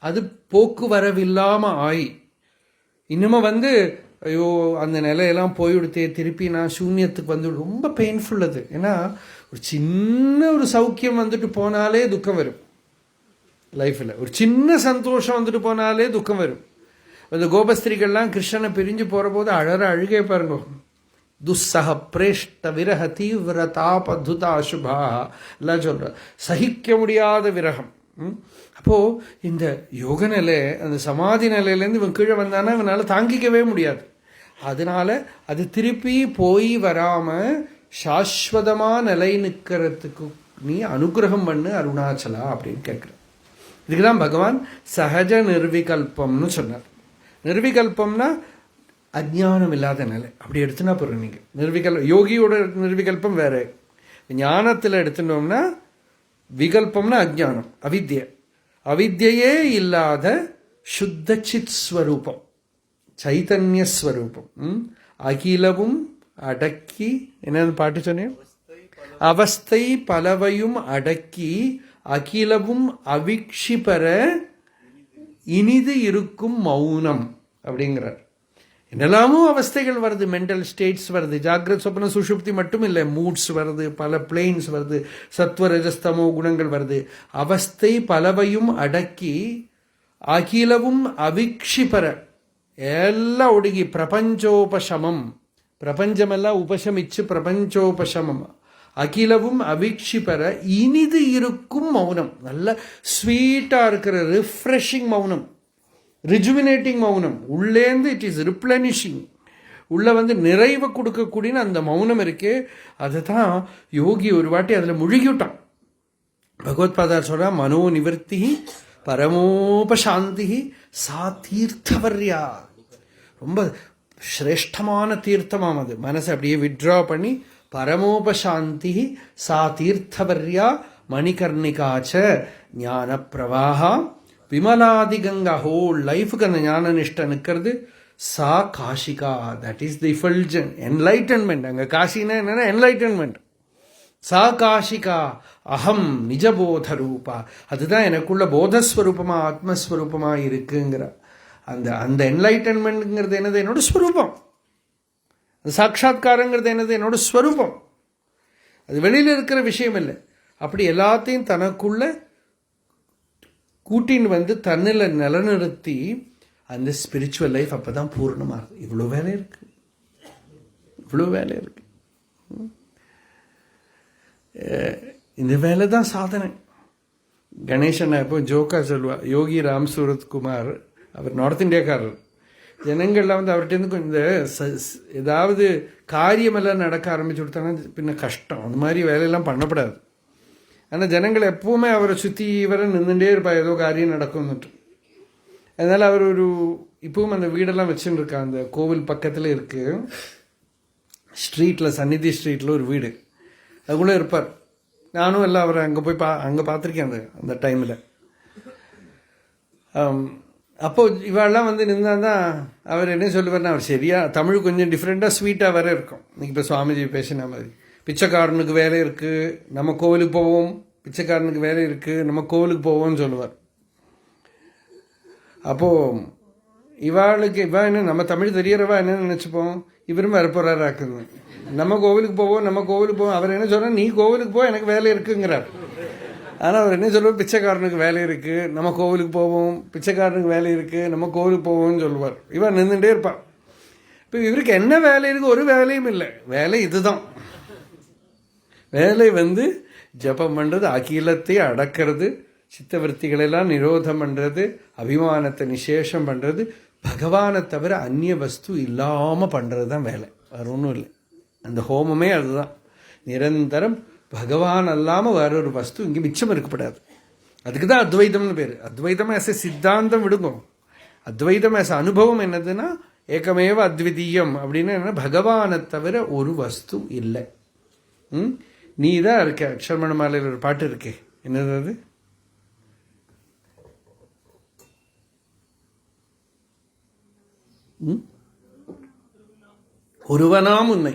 அது போக்குவரவில்லாமல் ஆகி இன்னமும் வந்து ஐயோ அந்த நிலையெல்லாம் போய்விடுத்தே, திருப்பி நான் சூன்யத்துக்கு வந்து ரொம்ப பெயின்ஃபுல் அது. ஏன்னா ஒரு சின்ன ஒரு சௌக்கியம் வந்துட்டு போனாலே துக்கம் வரும் லைஃப்பில். ஒரு சின்ன சந்தோஷம் வந்துட்டு போனாலே துக்கம் வரும். அந்த கோபஸ்திரிகள்லாம் கிருஷ்ணனை பிரிஞ்சு போகிற போது அழுகே பாருங்க. துஸ்ஸக பிரேஷ்ட விரக தீவிர தாபதுதா அசுபா எல்லாம் சொல்கிற, சகிக்க முடியாத விரகம். அப்போது இந்த யோக நிலை, அந்த சமாதி நிலையிலேருந்து இவன் கீழே வந்தானா இவனால் தாங்கிக்கவே முடியாது. அதனால அது திருப்பி போய் வராமல் சாஸ்வதமாக நிலை நிற்கிறதுக்கு நீ அனுகிரகம் பண்ணு அருணாச்சலா அப்படின்னு கேட்குற. இதுக்கு தான் பகவான் சகஜ நிர்விகல்பம்னு சொன்னார். நிர்விகல்பம்னா அஜ்ஞானம் இல்லாத நிலை, அப்படி எடுத்துனா போகிறோம் நீங்கள். யோகியோட நிர்விகல்பம் வேறு. ஞானத்தில் எடுத்துட்டோம்னா விகல்பம்னா அஜ்ஞானம், அவித்யை. அவித்யே இல்லாத சுத்த சித் ஸ்வரூபம், சைத்தன்ய ஸ்வரூபம். அகிலவும் அடக்கி, என்னன்னு பாட்டு சொன்னேன், அவஸ்தை பலவையும் அடக்கி அகிலவும் அவிக்ஷிபர இனிது இருக்கும் மௌனம் அப்படிங்கிறார். என்னெல்லாமோ அவஸ்தைகள் வருது, மென்டல் ஸ்டேட்ஸ் வருது, ஜாகிரத் சொப்ன சுஷுப்தி மட்டும் இல்லை, மூட்ஸ் வருது, பல பிளேன்ஸ் வருது, சத்வரஜஸ்தமோ குணங்கள் வருது. அவஸ்தை பலவையும் அடக்கி அகிலவும் அவிக்ஷிபர எல்லாம் ஒடுங்கி பிரபஞ்சோபசமம், பிரபஞ்சமெல்லாம் உபசமிச்சு பிரபஞ்சோபசமம், அகிலவும் அவிக்ஷிபர இனிது இருக்கும் மௌனம். நல்ல ஸ்வீட்டாக இருக்கிற ரிஃப்ரெஷிங் மௌனம், ரிஜுவினேட்டிங் மௌனம். உள்ளேந்து இட் இஸ் ரிப்ளனிஷிங், உள்ளே வந்து நிறைவை கொடுக்கக்கூடிய அந்த மௌனம் இருக்கே, அதை தான் யோகி ஒரு வாட்டி அதில் முழுகிவிட்டான். பகவத்பாதார் சொல்றா, மனோ நிவர்த்தி பரமோபசாந்தி சா தீர்த்தவர்யா. ரொம்ப சிரேஷ்டமான தீர்த்தமாம் அது. மனசை அப்படியே வித்ட்ரா பண்ணி பரமோபசாந்தி சா தீர்த்தவர்யா மணிகர்ணிகாச்ச ஞான பிரவாகா விமலாதி கங்கா. ஹோல் லைஃபுக்கு அந்த ஞான நிஷ்டை நிற்கிறது. சா காஷிகா, that is the effulgent enlightenment. அங்கே காஷினா என்னன்னா என்லைட்டன்மெண்ட். சா காஷிகா அகம் நிஜபோத ரூபா. அதுதான் எனக்குள்ள போதஸ்வரூபமா ஆத்மஸ்வரூபமா இருக்குங்கிற அந்த அந்த என்லைட்டன்மெண்ட்ங்கிறது என்னது? என்னோட ஸ்வரூபம். சாட்சாத்காரங்கிறது என்னது? என்னோட ஸ்வரூபம். அது வெளியில் இருக்கிற விஷயம் இல்லை. அப்படி எல்லாத்தையும் தனக்குள்ள கூட்டின்னு வந்து தன்னில் நிலநிறுத்தி அந்த ஸ்பிரிச்சுவல் லைஃப் அப்போ தான் பூர்ணமாகுது. இவ்வளோ வேலை இருக்கு, இவ்வளோ வேலை இருக்கு. இந்த வேலை தான் சாதனை. கணேசன் இப்போ ஜோக்கா சொல்லுவா, யோகி ராம் சூரத்குமார், அவர் நார்த் இந்தியாக்காரர். ஜனங்கள்லாம் வந்து அவர்கிட்ட கொஞ்சம் இந்த ஏதாவது காரியமெல்லாம் நடக்க ஆரம்பிச்சு கொடுத்தாங்கன்னா பின்ன கஷ்டம். அந்த மாதிரி வேலையெல்லாம் பண்ணப்படாது. ஆனால் ஜனங்கள் எப்பவுமே அவரை சுற்றி வர நின்றுட்டே இருப்பா, ஏதோ காரியம் நடக்கும்னுட்டு. அதனால் அவர் ஒரு இப்பவும் அந்த வீடெல்லாம் வச்சுன்னு இருக்கா. அந்த கோவில் பக்கத்தில் இருக்குது, ஸ்ட்ரீட்டில், சந்நிதி ஸ்ட்ரீட்டில் ஒரு வீடு, அதுக்குள்ளே இருப்பார். நானும் எல்லாம் அவரை அங்கே போய் அங்கே பார்த்துருக்கேன் அந்த டைமில். அப்போது இவாளெல்லாம் வந்து நின்றாதான் அவர் என்ன சொல்லுவார்னா, அவர் சரியாக தமிழ் கொஞ்சம் டிஃப்ரெண்ட்டாக ஸ்வீட்டாக வேற இருக்கும். இன்னைக்கு இப்போ சுவாமிஜி பேசின மாதிரி, பிச்சைக்காரனுக்கு வேலை இருக்குது நம்ம கோவிலுக்கு போவோம், பிச்சைக்காரனுக்கு வேலை இருக்குது நம்ம கோவிலுக்கு போவோம்னு சொல்லுவார். அப்போது இவா என்ன, நம்ம தமிழ் தெரியறவா என்ன நினச்சிப்போம், இவரும் வரப்போறாராக்குங்க. நம்ம கோவிலுக்கு போவோம். அவர் என்ன சொல்கிறார், நீ கோவிலுக்கு போ, எனக்கு வேலை இருக்குங்கிறார். ஆனால் அவர் என்ன சொல்லுவார், பிச்சைக்காரனுக்கு வேலை இருக்குது நம்ம கோவிலுக்கு போவோம், பிச்சைக்காரனுக்கு வேலை இருக்குது நம்ம கோவிலுக்கு போவோம்னு சொல்லுவார். இவர் நின்றுட்டே இருப்பார். இப்போ இவருக்கு என்ன வேலை இருக்குது? ஒரு வேலையும் இல்லை. வேலை இதுதான். வேலை வந்து ஜபம் பண்ணுறது, அகிலத்தை அடக்கிறது, சித்தவருத்திகளெல்லாம் நிரோதம் பண்ணுறது, அபிமானத்தை நிசேஷம் பண்ணுறது, பகவானை தவிர அந்நிய வஸ்து இல்லாமல் பண்ணுறது தான் வேலை. வேறு ஒன்றும் இல்லை. அந்த ஹோமமே அதுதான். நிரந்தரம் பகவான் அல்லாமல் வேற ஒரு வஸ்து இங்கே மிச்சம் இருக்கப்படாது. அதுக்கு தான் அத்வைதம்னு பேர். அத்வைதம் ஆஸ் எ சித்தாந்தம் விடுங்க. அத்வைதம் ஆஸ் அனுபவம் என்னதுன்னா ஏகமேவ அத்விதீயம் அப்படின்னு என்ன, பகவானை தவிர ஒரு வஸ்து இல்லை. நீ தான் இருக்க. அக்ஷரமண மாலையில் ஒரு பாட்டு இருக்கே, என்னது அது? ஒருவனாம் உன்னை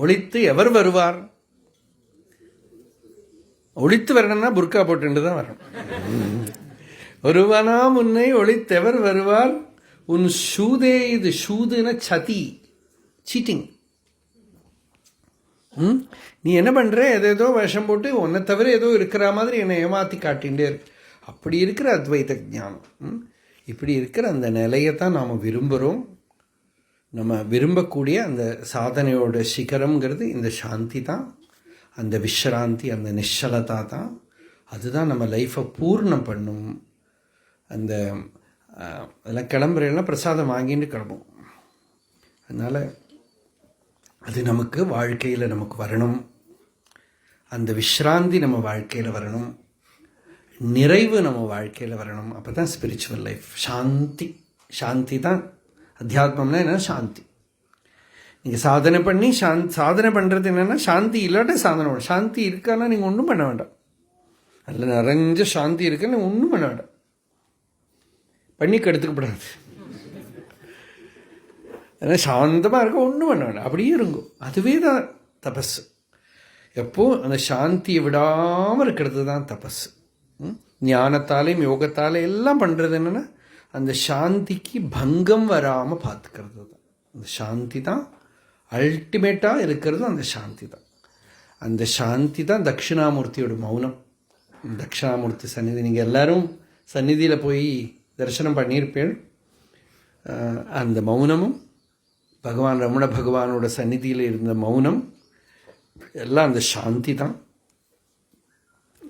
ஒழித்து எவர் வருவார்? ஒழித்து வரணும்னா புர்கா போட்டு தான் வரணும். ஒருவனாம் உன்னை ஒழித்தெவர் வருவார்? உன் சூதே இது. சூதுன சதி, சீட்டிங். நீ என்ன பண்ற, ஏதேதோ வேஷம் போட்டு உன்னை தவிர ஏதோ இருக்கிற மாதிரி என்னை ஏமாத்தி காட்டிகிட்டே இருக்கு. அப்படி இருக்கிற அத்வைத ஞானம், இப்படி இருக்கிற அந்த நிலையத்தான் நாம் விரும்புகிறோம். நம்ம விரும்பக்கூடிய அந்த சாதனையோட சிகரம்ங்கிறது இந்த சாந்தி தான், அந்த விஸ்ராந்தி, அந்த நிശ്ചலதா தான். அதுதான் நம்ம லைஃப்பை பூர்ணம் பண்ணும். அந்த அதெல்லாம் கிளம்புறேன்னா பிரசாதம் வாங்கிட்டு கிளம்பும். அதனால் அது நமக்கு வாழ்க்கையில் நமக்கு வரணும். அந்த விஸ்ராந்தி நம்ம வாழ்க்கையில் வரணும், நிறைவு நம்ம வாழ்க்கையில் வரணும். அப்போ தான் ஸ்பிரிச்சுவல் லைஃப். சாந்தி, சாந்தி தான் அத்தியாத்மம்னா என்ன? சாந்தி. நீங்கள் சாதனை பண்ணி சாதனை பண்ணுறது என்னென்னா, சாந்தி இல்லாட்ட சாதனை பண்ண. சாந்தி இருக்கான்னா நீங்கள் ஒன்றும் பண்ண வேண்டாம். அதில் நிறைஞ்ச சாந்தி இருக்குன்னு நீங்கள் ஒன்றும் பண்ண வேண்டாம். பண்ணி கெடுத்துக்கப்படாது. அதனால் சாந்தமாக இருக்க, ஒன்றும் பண்ண வேண்டாம், அப்படியே இருங்கோ. அதுவே தான் தபஸ். எப்போ அந்த சாந்தியை விடாமல் இருக்கிறது தான் தபஸ். ஞானத்தாலையும் யோகத்தாலையும் எல்லாம் பண்ணுறது என்னென்னா, அந்த சாந்திக்கு பங்கம் வராமல் பார்த்துக்கிறது தான். அந்த சாந்தி தான் அல்டிமேட்டாக இருக்கிறது. அந்த சாந்தி தான். அந்த சாந்தி தான் தட்சிணாமூர்த்தியோட மௌனம். தட்சிணாமூர்த்தி சந்நிதி, நீங்கள் எல்லோரும் சந்நிதியில் போய் தரிசனம் பண்ணியிருப்பேன். அந்த மௌனமும் பகவான் ரமண பகவானோட சந்நிதியில் இருந்த மௌனம் எல்லாம் அந்த சாந்தி தான்.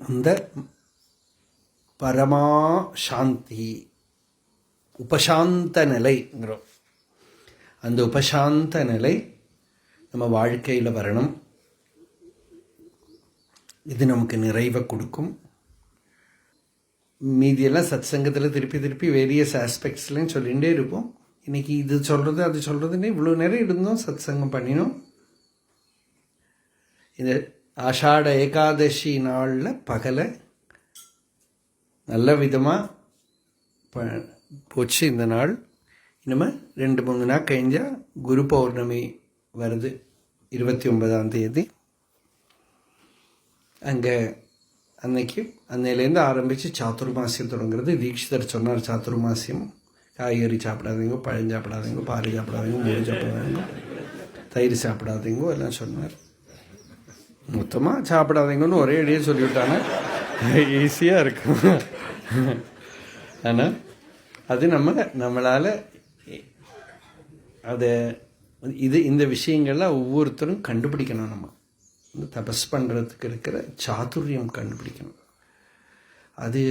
அந்த பரமா சாந்தி, உபசாந்த நிலைங்கிறோம். அந்த உபசாந்த நிலை நம்ம வாழ்க்கையில் வரணும். இது நமக்கு நிறைவை கொடுக்கும். மீதியெல்லாம் சத் சங்கத்தில் திருப்பி திருப்பி வேரியஸ் ஆஸ்பெக்ட்ஸ்லையும் சொல்லிகிட்டே இருப்போம். இன்றைக்கி இது சொல்கிறது அது சொல்கிறதுன்னு இவ்வளோ நேரம் இருந்தோம், சத் சங்கம் பண்ணினோம். இந்த ஆஷாட ஏகாதசி நாளில் பகலை நல்ல விதமாக போச்சு இந்த நாள். இனிமேல் 2-3 நாள் கழிஞ்சால் குரு பௌர்ணமி வருது, 29ஆம் தேதி. அங்கே அன்னைக்கு அன்னையிலேருந்து ஆரம்பித்து சாத்துர்மாசியம் தொடங்குறது. தீட்சிதர் சொன்னார், சாத்துர்மாசியம் காய்கறி சாப்பிடாதீங்க, பழம் சாப்பிடாதீங்க, பால் சாப்பிடாதீங்க, மோர் சாப்பிடாதீங்க, தயிர் சாப்பிடாதீங்க எல்லாம் சொன்னார். மொத்தமாக சாப்பிடாதீங்கன்னு ஒரே அடியே சொல்லிவிட்டாங்க, ஈஸியாக இருக்கும். ஆனால் அது நம்மளால் அதை இந்த விஷயங்கள்லாம் ஒவ்வொருத்தரும் கண்டுபிடிக்கணும். நம்ம தபஸ் பண்ணுறதுக்கு இருக்கிற சாதுரியம் கண்டுபிடிக்கணும். அது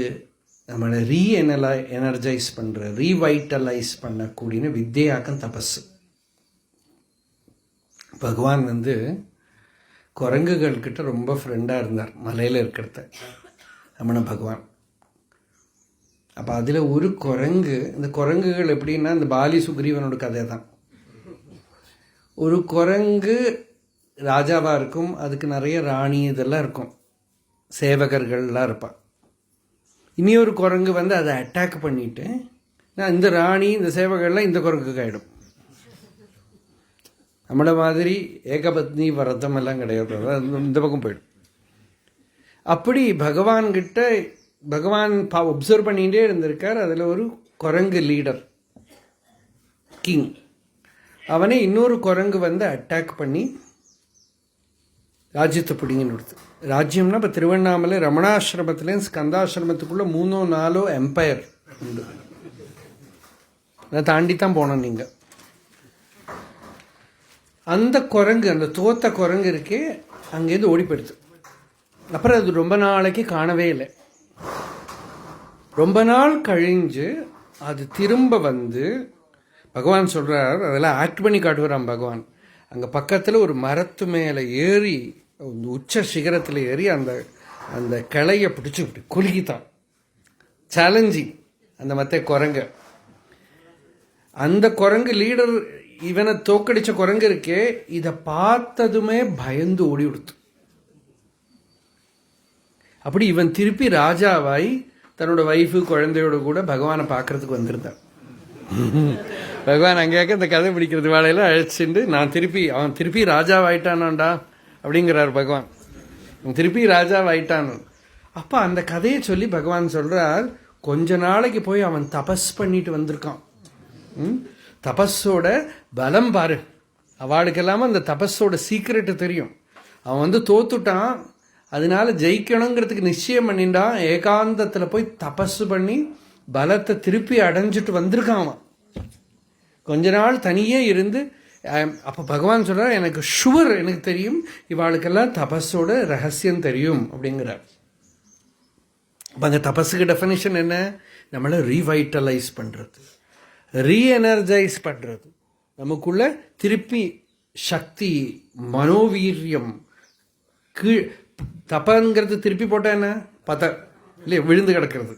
நம்மளை எனர்ஜைஸ் பண்ணுற, ரீவைட்டலைஸ் பண்ணக்கூடிய வித்யாக்கம் தபஸ். பகவான் குரங்குகள்கிட்ட ரொம்ப ஃப்ரெண்டாக இருந்தார், மலையில் இருக்கிறத ரமண பகவான். அப்போ அதில் ஒரு குரங்கு, இந்த குரங்குகள் எப்படின்னா இந்த பாலி சுக்ரீவனோட கதை தான். ஒரு குரங்கு ராஜாவாக இருக்கும், அதுக்கு நிறைய ராணி இதெல்லாம் இருக்கும், சேவகர்கள்லாம் இருப்பாள். இனியொரு குரங்கு அதை அட்டாக் பண்ணிவிட்டு இந்த ராணி இந்த சேவகர்கள்லாம் இந்த குரங்குக்கு ஆகிடும். நம்மளை மாதிரி ஏகபத்னி விரதம் எல்லாம் கிடையாது, இந்த பக்கம் போயிடும். அப்படி பகவான் ஒப்சர்வ் பண்ணிகிட்டே இருந்திருக்கார். அதில் ஒரு குரங்கு லீடர், கிங், அவனை இன்னொரு குரங்கு அட்டாக் பண்ணி ராஜ்யத்தை பிடிங்கன்னு கொடுத்து. ராஜ்யம்னா இப்போ திருவண்ணாமலை ரமணாசிரமத்துலேருந்து ஸ்கந்தாசிரமத்துக்குள்ளே 3-4 எம்பையர் உண்டு. அதை தாண்டி தான் போனோம் நீங்கள். அந்த குரங்கு, அந்த தோத்த குரங்கு இருக்கே, அங்கேருந்து ஓடி போயிடுது. அப்புறம் அது ரொம்ப நாளைக்கு காணவே இல்லை. ரொம்ப நாள் கழிஞ்சு அது திரும்ப பகவான் சொல்கிறார், அதெல்லாம் ஆக்ட் பண்ணி காட்டுவாராம் பகவான். அங்கே பக்கத்தில் ஒரு மரத்து மேலே ஏறி, உச்ச சிகரத்தில் ஏறி அந்த அந்த கிளையை பிடிச்சி குலுக்கித்தான், சேலஞ்சிங் அந்த மற்ற குரங்க. அந்த குரங்கு லீடர், இவனை தோக்கடிச்ச குரங்கு இருக்கே, இதை பார்த்ததுமே பயந்து ஓடி விடுத்து. அப்படி இவன் திருப்பி ராஜாவாய் தன்னோட வைஃபு குழந்தையோட கூட பகவானை பார்க்கறதுக்கு வந்திருந்தான். பகவான் அங்கேயாக்க இந்த கதை பிடிக்கிறது வேலையில அழைச்சிட்டு அவன் திருப்பி ராஜாவாயிட்டானான்டா அப்படிங்கிறார் பகவான். அவன் திருப்பி ராஜாவாயிட்டான். அப்போ அந்த கதையை சொல்லி பகவான் சொல்றார், கொஞ்ச நாளைக்கு போய் அவன் தபஸ் பண்ணிட்டு வந்திருக்கான். தபஸோட பலம் பாரு. அவளுக்கெல்லாம அந்த தபஸோட சீக்ரெட்டு தெரியும். அவன் தோத்துட்டான், அதனால ஜெயிக்கணுங்கிறதுக்கு நிச்சயம் பண்ணிட்டான். ஏகாந்தத்தில் போய் தபஸ் பண்ணி பலத்தை திருப்பி அடைஞ்சிட்டு வந்திருக்கான் அவன். கொஞ்ச நாள் தனியே இருந்து, அப்போ பகவான் சொல்கிறார், எனக்கு ஷுவர், எனக்கு தெரியும் இவாளுக்கெல்லாம் தபஸோட ரகசியம் தெரியும் அப்படிங்கிறார். அப்போ அந்த தபஸுக்கு டெஃபினிஷன் என்ன? நம்மளை ரீவைட்டலைஸ் பண்ணுறது, ரீஎனர்ஜைஸ் பண்ணுறது, நமக்குள்ள திருப்பி சக்தி, மனோவீரியம். தப்பங்கிறது திருப்பி போட்டால் என்ன? இல்லையா, விழுந்து கிடக்கிறது.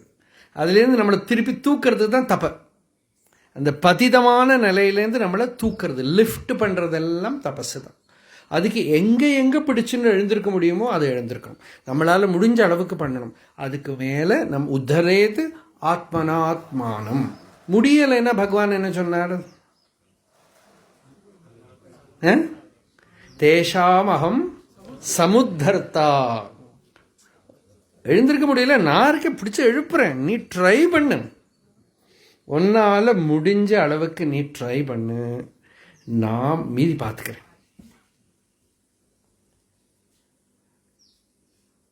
அதுலேருந்து நம்மளை திருப்பி தூக்கிறது தான் தப்ப. அந்த பதிதமான நிலையிலேருந்து நம்மளை தூக்கிறது, லிஃப்ட் பண்ணுறதெல்லாம் தபஸு தான். அதுக்கு எங்கே பிடிச்சுன்னு எழுந்திருக்க முடியுமோ அதை எழுந்திருக்கணும். நம்மளால் முடிஞ்ச அளவுக்கு பண்ணணும். அதுக்கு மேலே உத்தரேது ஆத்மனாத்மானம். முடியலைன்னா பகவான் என்ன சொன்னார்? தேஷாம் அகம் சமுத்தர்த்தா. எழுந்திருக்க முடியல, நான் இருக்க பிடிச்ச எழுப்புறேன், நீ ட்ரை பண்ணு, உன்னால் முடிஞ்ச அளவுக்கு நீ ட்ரை பண்ணு, நான் மீதி பார்த்துக்கிறேன்,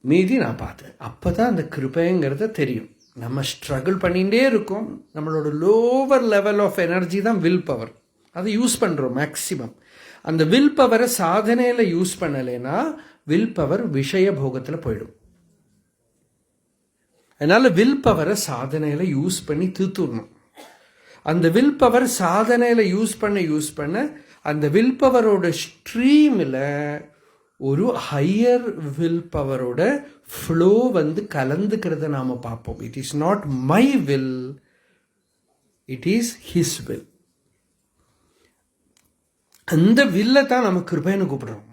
மீதி நான் பார்த்துக்கிறேன். அப்போ தான் அந்த கிருபைங்கிறத தெரியும். நம்ம ஸ்ட்ரகிள் பண்ணிகிட்டே இருக்கோம். நம்மளோட லோவர் லெவல் ஆஃப் எனர்ஜி தான் வில் பவர். அதை யூஸ் பண்ணுறோம் மேக்சிமம். அந்த வில் பவரை சாதனையில் யூஸ் பண்ணலைன்னா வில் பவர் விஷய போகத்தில் போயிடும். அதனால் வில் பவரை சாதனையில் யூஸ் பண்ணி தீர்த்துடணும். அந்த வில் பவர் சாதனையில் யூஸ் பண்ண அந்த வில் பவரோட ஸ்ட்ரீமில் ஒரு ஹையர் வில் பவரோட ஃப்ளோ வந்து கலந்துக்கிறத நாம் பார்ப்போம். It is not my will, it is his will. அந்த வில்லை தான் நம்ம கிருபைன்னு கூப்பிடுறோம்.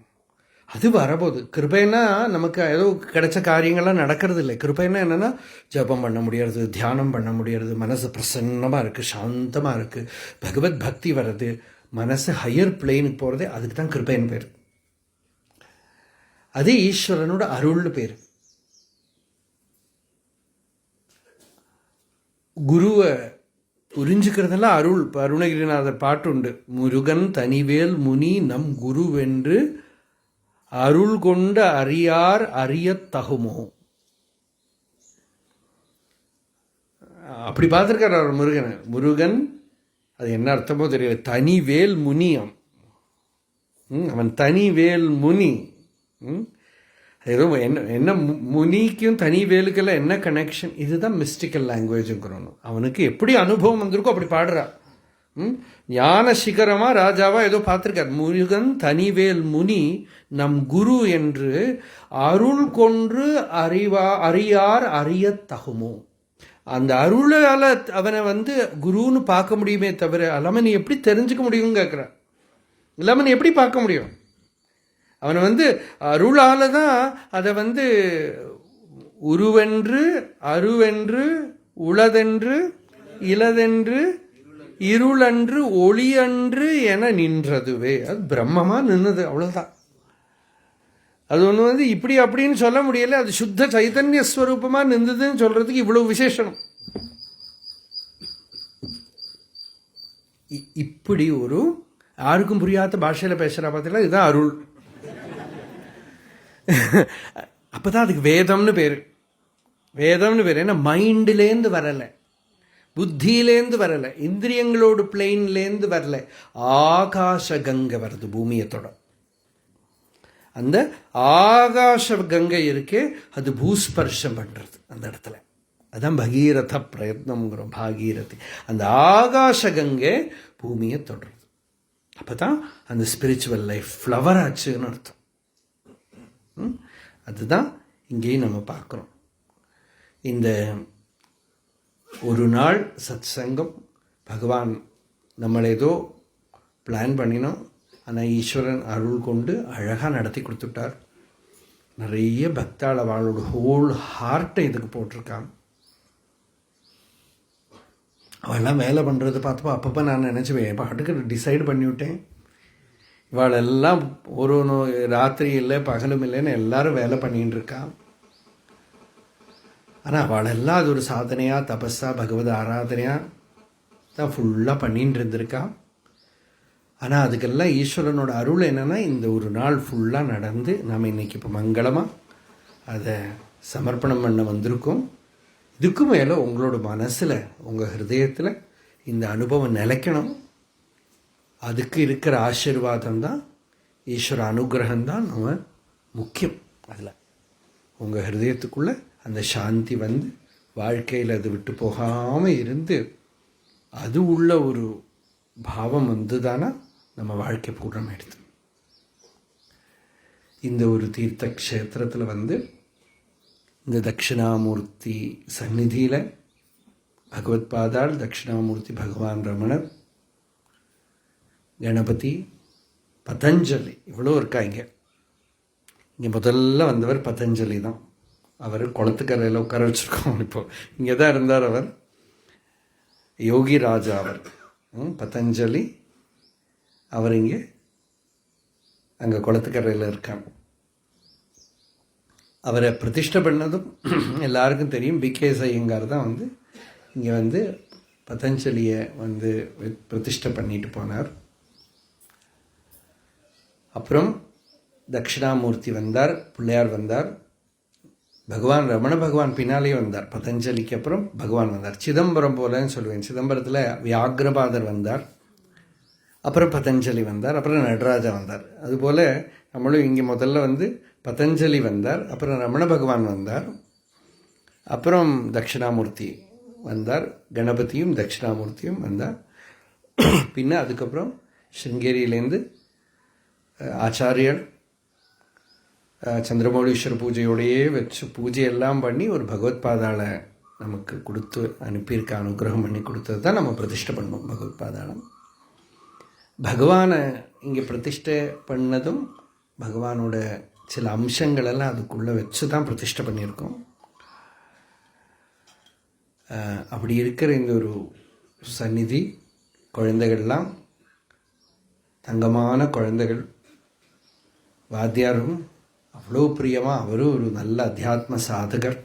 அது வரப்போகுது. கிருபைன்னா நமக்கு ஏதோ கிடைச்ச காரியங்கள்லாம் நடக்கிறது இல்லை. கிருபைன்னா என்னென்னா ஜபம் பண்ண முடியறது, தியானம் பண்ண முடியறது, மனசு பிரசன்னமாக இருக்குது, சாந்தமாக இருக்குது, பகவத் பக்தி வர்றது, மனசு ஹையர் பிளேனுக்கு போகிறதே அதுக்கு தான் கிருபைன்னு பேர். அது ஈஸ்வரனோட அருள்னு பேர். குருவை புரிஞ்சுக்கிறதெல்லாம் அருள். இப்போ அருணகிரிநாதர் பாட்டு உண்டு, முருகன் தனிவேல் முனி நம் குருவென்று அருள் கொண்ட அறியார் அறியத் தகுமோ. அப்படி பார்த்துருக்கார் அவர் முருகனை. முருகன் அது என்ன அர்த்தமோ தெரியல. தனிவேல் முனியம், அவன் தனிவேல் முனி. ஏதோ என்ன முனிக்கும் தனி வேலுக்கெல்லாம் என்ன கனெக்ஷன்? இதுதான் மிஸ்டிக்கல் லாங்குவேஜுங்கிறோம். அவனுக்கு எப்படி அனுபவம் வந்திருக்கோ அப்படி பாடுறா. ஞான சிகரமா ராஜாவா ஏதோ பார்த்துருக்கார். முருகன் தனிவேல் முனி நம் குரு என்று அருள் கொன்று அறியார் அறியத் தகுமோ. அந்த அருளால் அவனை வந்து குருன்னு பார்க்க முடியுமே தவிர இல்லாமல் நீ எப்படி தெரிஞ்சுக்க முடியும்னு கேட்குற. இல்லாமல் நீ எப்படி பார்க்க முடியும்? அவனை வந்து அருளால் தான் அதை வந்து உருவென்று அருவென்று உளதென்று இளதென்று இருளன்று ஒளியன்று என நின்றதுவே. அது பிரம்மமாக நின்னது, அவ்வளோதான். அது ஒன்று வந்து இப்படி அப்படின்னு சொல்ல முடியல. அது சுத்த சைத்தன்ய ஸ்வரூபமாக நின்றதுன்னு சொல்கிறதுக்கு இவ்வளோ விசேஷம். இப்படி ஒரு யாருக்கும் புரியாத பாஷையில் பேசுகிறா பார்த்தீங்களா, இதுதான் அருள். அப்போ தான் அதுக்கு வேதம்னு பேர். வேதம்னு பேர். ஏன்னா மைண்ட்லேருந்து வரலை, புத்தியிலேருந்து வரலை, இந்திரியங்களோட பிளெயின்லேருந்து வரல, ஆகாச கங்கை வருது பூமியத்தோட. அந்த ஆகாச கங்கை இருக்கே அது பூஸ்பர்ஷம் பண்ணுறது அந்த இடத்துல. அதுதான் பகீரத பிரயத்னம்ங்கிறோம், பாகீரதி. அந்த ஆகாச கங்கை பூமியை தொடுறது. அப்போ தான் அந்த ஸ்பிரிச்சுவல் லைஃப் ஃப்ளவர் ஆச்சுன்னு அர்த்தம். அதுதான் இங்கேயும் நம்ம பார்க்குறோம். இந்த ஒரு நாள் சத் சங்கம் பகவான் நம்மளை ஏதோ பிளான் பண்ணினோம், ஆனால் ஈஸ்வரன் அருள் கொண்டு அழகாக நடத்தி கொடுத்துட்டார். நிறைய பக்தாள் அவளோட ஹோல் ஹார்ட்டை இதுக்கு போட்டிருக்காங்க. அவெல்லாம் வேலை பண்ணுறது பார்த்தப்போ அப்பப்போ நான் நினச்சிவேன், பாட்டுக்கு டிசைட் பண்ணிவிட்டேன், இவாளெல்லாம் ஒரு ராத்திரி இல்லை பகலும் இல்லைன்னு எல்லாரும் வேலை பண்ணின்னு இருக்கான். ஆனால் அவளெல்லாம் அது ஒரு சாதனையாக தபஸாக பகவத் ஆராதனையாக தான் ஃபுல்லாக பண்ணின்னு இருந்திருக்கா. ஆனால் அதுக்கெல்லாம் ஈஸ்வரனோட அருள் என்னென்னா இந்த ஒரு நாள் ஃபுல்லாக நடந்து நாம் இன்றைக்கி இப்போ மங்களமாக அதை சமர்ப்பணம் பண்ண வந்திருக்கோம். இதுக்கு மேலே உங்களோட மனசில் உங்கள் ஹிருதயத்தில் இந்த அனுபவம் நிலைக்கணும். அதுக்கு இருக்கிற ஆசீர்வாதம் தான், ஈஸ்வர அனுகிரகம்தான் நம்ம முக்கியம். அதில் உங்கள் ஹிருதயத்துக்குள்ளே அந்த சாந்தி வந்து வாழ்க்கையில் அது விட்டு போகாமல் இருந்து அது உள்ள ஒரு பாவம் வந்து தானே நம்ம வாழ்க்கை பூர்ணமாக எடுத்து. இந்த ஒரு தீர்த்த க்ஷேத்திரத்தில் வந்து இந்த தட்சிணாமூர்த்தி சந்நிதியில் பகவத் பாதாள், தட்சிணாமூர்த்தி பகவான் ரமணர், கணபதி, பதஞ்சலி இவ்வளோ இருக்கா. இங்கே முதல்ல வந்தவர் பதஞ்சலி தான். அவர் குளத்துக்கரையில் உட்கார வச்சுருக்கோம். இப்போது இங்கே தான் இருந்தார் அவர். யோகி ராஜா அவர். பதஞ்சலி அவர் இங்கே அங்கே குளத்துக்கரையில் இருக்காங்க. அவரை பிரதிஷ்டை பண்ணதும் எல்லாருக்கும் தெரியும். பிகேஎஸ் ஐயங்கார் தான் வந்து இங்கே வந்து பதஞ்சலியை வந்து பிரதிஷ்டை பண்ணிட்டு போனார். அப்புறம் தட்சிணாமூர்த்தி வந்தார், பிள்ளையார் வந்தார், பகவான் ரமண பகவான் பின்னாலேயே வந்தார். பதஞ்சலிக்கு அப்புறம் பகவான் வந்தார். சிதம்பரம் போலன்னு சொல்லுவேன். சிதம்பரத்தில் வியாக்ரபாதர் வந்தார், அப்புறம் பதஞ்சலி வந்தார், அப்புறம் நடராஜா வந்தார். அதுபோல் நம்மளும் இங்கே முதல்ல வந்து பதஞ்சலி வந்தார், அப்புறம் ரமண பகவான் வந்தார், அப்புறம் தட்சிணாமூர்த்தி வந்தார், கணபதியும் தட்சிணாமூர்த்தியும் வந்தார். பின்ன அதுக்கப்புறம் ஸ்ருங்கேரியிலேருந்து ஆச்சாரியர் சந்திரமௌலீஸ்வர பூஜையோடையே வச்சு பூஜையெல்லாம் பண்ணி ஒரு பகவத் பாதாளை நமக்கு கொடுத்து அனுப்பியிருக்க, அனுகிரகம் பண்ணி கொடுத்தது தான் நம்ம பிரதிஷ்டை பண்ணோம் பகவத் பாதாளம். பகவானை இங்கே பிரதிஷ்டை பண்ணதும் பகவானோட சில அம்சங்களெல்லாம் அதுக்குள்ளே வச்சு தான் பிரதிஷ்டை பண்ணியிருக்கோம். அப்படி இருக்கிற இந்த ஒரு சந்நிதி, குழந்தைகள்லாம் தங்கமான குழந்தைகள், வாத்தியாரும் அவ்வளோ பிரியமாக, அவரும் ஒரு நல்ல அத்தியாத்ம சாதகர்.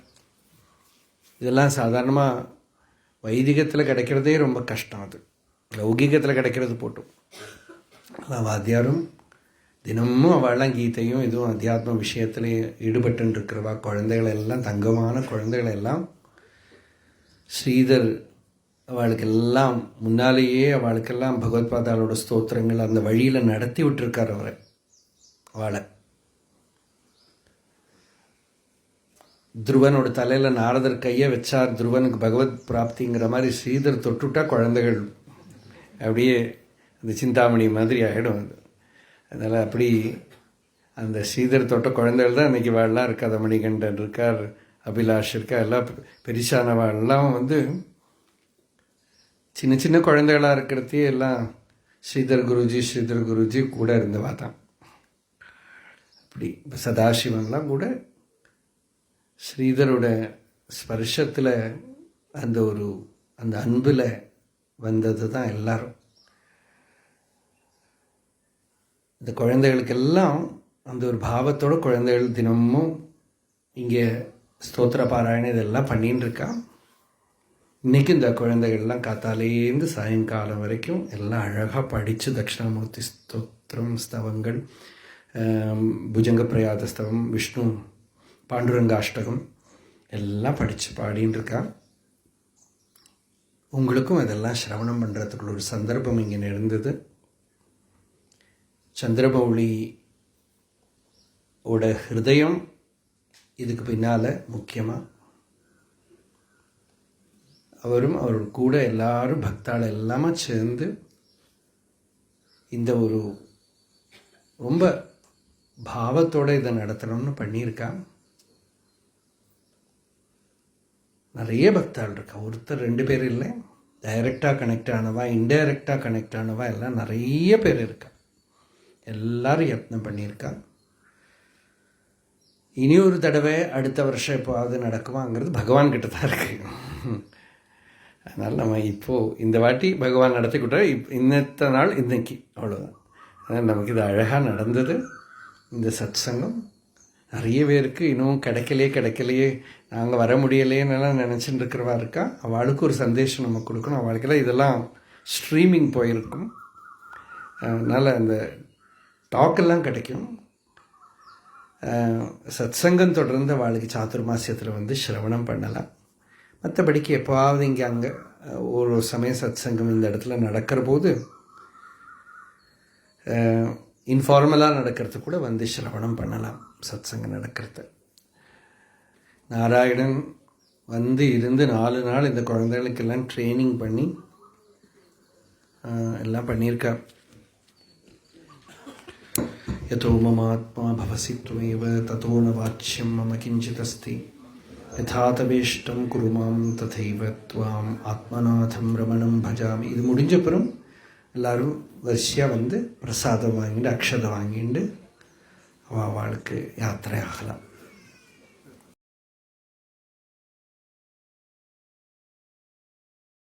இதெல்லாம் சாதாரணமாக வைதிகத்தில் கிடைக்கிறதே ரொம்ப கஷ்டம், அது லௌகிகத்தில் கிடைக்கிறது போட்டும். ஆனால் வாத்தியாரும் தினமும் அவள்லாம் கீதையும் இதுவும் அத்தியாத்ம விஷயத்தில் ஈடுபட்டு இருக்கிறவா குழந்தைகள் எல்லாம், தங்கமான குழந்தைகள் எல்லாம் ஸ்ரீதர் அவளுக்கெல்லாம் முன்னாலேயே அவளுக்கெல்லாம் பகவத் பாதாளோட ஸ்தோத்திரங்கள் அந்த வழியில் நடத்தி விட்டுருக்கார் அவளை. துருவனோட தலையில் நாரதர் கையை வச்சார், துருவனுக்கு பகவத் பிராப்திங்கிற மாதிரி ஸ்ரீதர் தொட்டுவிட்டா குழந்தைகள் அப்படியே அந்த சிந்தாமணி மாதிரி ஆகிடும். அது அதனால் அப்படி அந்த ஸ்ரீதர் தொட்ட குழந்தைகள் தான் இன்றைக்கி வாழலாம் இருக்கா. மணிகண்டன் இருக்கார், அபிலாஷ் இருக்கா, எல்லாம் பெரிசானவாள்லாம் சின்ன சின்ன குழந்தைகளாக இருக்கிறதே எல்லாம் ஸ்ரீதர் குருஜி கூட இருந்தவா தான். அப்படி இப்போ சதாசிவன்லாம் கூட ஸ்ரீதரோட ஸ்பர்ஷத்தில் அந்த அன்பில் வந்தது தான் எல்லாரும். இந்த குழந்தைகளுக்கெல்லாம் அந்த ஒரு பாவத்தோட குழந்தைகள் தினமும் இங்கே ஸ்தோத்திர பாராயணம் இதெல்லாம் பண்ணின்னு இருக்கா. இன்றைக்கி இந்த குழந்தைகள்லாம் காத்தாலேருந்து சாயங்காலம் வரைக்கும் எல்லாம் அழகாக படித்து தட்சிணாமூர்த்தி ஸ்தோத்திரம், ஸ்தவங்கள், புஜங்க பிரயாத ஸ்தவம், விஷ்ணு பாண்டுரங்காஷ்டகம் எல்லாம் படித்து பாடின்னு இருக்கா. உங்களுக்கும் அதெல்லாம் சிரவணம் பண்ணுறதுக்குள்ள ஒரு சந்தர்ப்பம் இங்கே நடந்தது. சந்திரமௌலி ஓட ஹிருதயம் இதுக்கு பின்னால் முக்கியமாக அவரும் அவரோட கூட எல்லாரும் பக்தாள் எல்லாமே சேர்ந்து இந்த ஒரு ரொம்ப பாவத்தோடு இதை நடத்தணும்னு பண்ணியிருக்கா. நிறைய பக்தாள் இருக்கா, ஒருத்தர் ரெண்டு பேர் இல்லை. டைரெக்டாக கனெக்ட் ஆனவா, இன்டைரக்டாக கனெக்ட் ஆனவா எல்லாம் நிறைய பேர் இருக்கா. எல்லாரும் யத்னம் பண்ணியிருக்கா. இனி ஒரு தடவை அடுத்த வருஷம் எப்போவாது நடக்குமாங்கிறது பகவான்கிட்ட தான் இருக்குது. அதனால் நம்ம இப்போது இந்த வாட்டி பகவான் நடத்தி கொடுத்தாரு. இன்னத்த நாள் இன்னைக்கு அவ்வளோதான். அதனால் நமக்கு இது அழகாக நடந்தது. இந்த சத் சங்கம் நிறைய பேருக்கு இன்னும் கிடைக்கலையே நாங்கள் வர முடியலேன்னெல்லாம் நினச்சிட்டு இருக்கிறவா இருக்கா. அவளுக்கு ஒரு சந்தேஷம் நம்ம கொடுக்கணும். அவளுக்கெல்லாம் இதெல்லாம் ஸ்ட்ரீமிங் போயிருக்கும். அதனால் அந்த டாக்கெல்லாம் கிடைக்கும். சத் சங்கம் தொடர்ந்து அவளுக்கு சாதுர்மாசியத்தில் சிரவணம் பண்ணலாம். மற்றபடிக்கு எப்போவாவது இங்கே அங்கே ஒரு சமயம் சத் சங்கம் இந்த இடத்துல நடக்கிற போது இன்ஃபார்மலாக நடக்கிறது கூட சிரவணம் பண்ணலாம். சத் சங்கம் நடக்கிறது. நாராயணன் இருந்து 4 நாள் இந்த குழந்தைகளுக்கெல்லாம் ட்ரைனிங் பண்ணி எல்லாம் பண்ணியிருக்கார். யதோ மமாத்மா பவசி த்வமேவ ததோ ந வாச்யம் மம கிஞ்சித் அஸ்தி யதா தவேஷ்டம் குருமாம் ததைவ த்வாம் ஆத்மநாதம் ரமணம் பஜாமி. இது முடிஞ்சப்புறம் எல்லோரும் வரிசையாக பிரசாதம் வாங்கிட்டு அக்ஷதை வாங்கிட்டு அவளுக்கு யாத்திரை ஆகலாம்.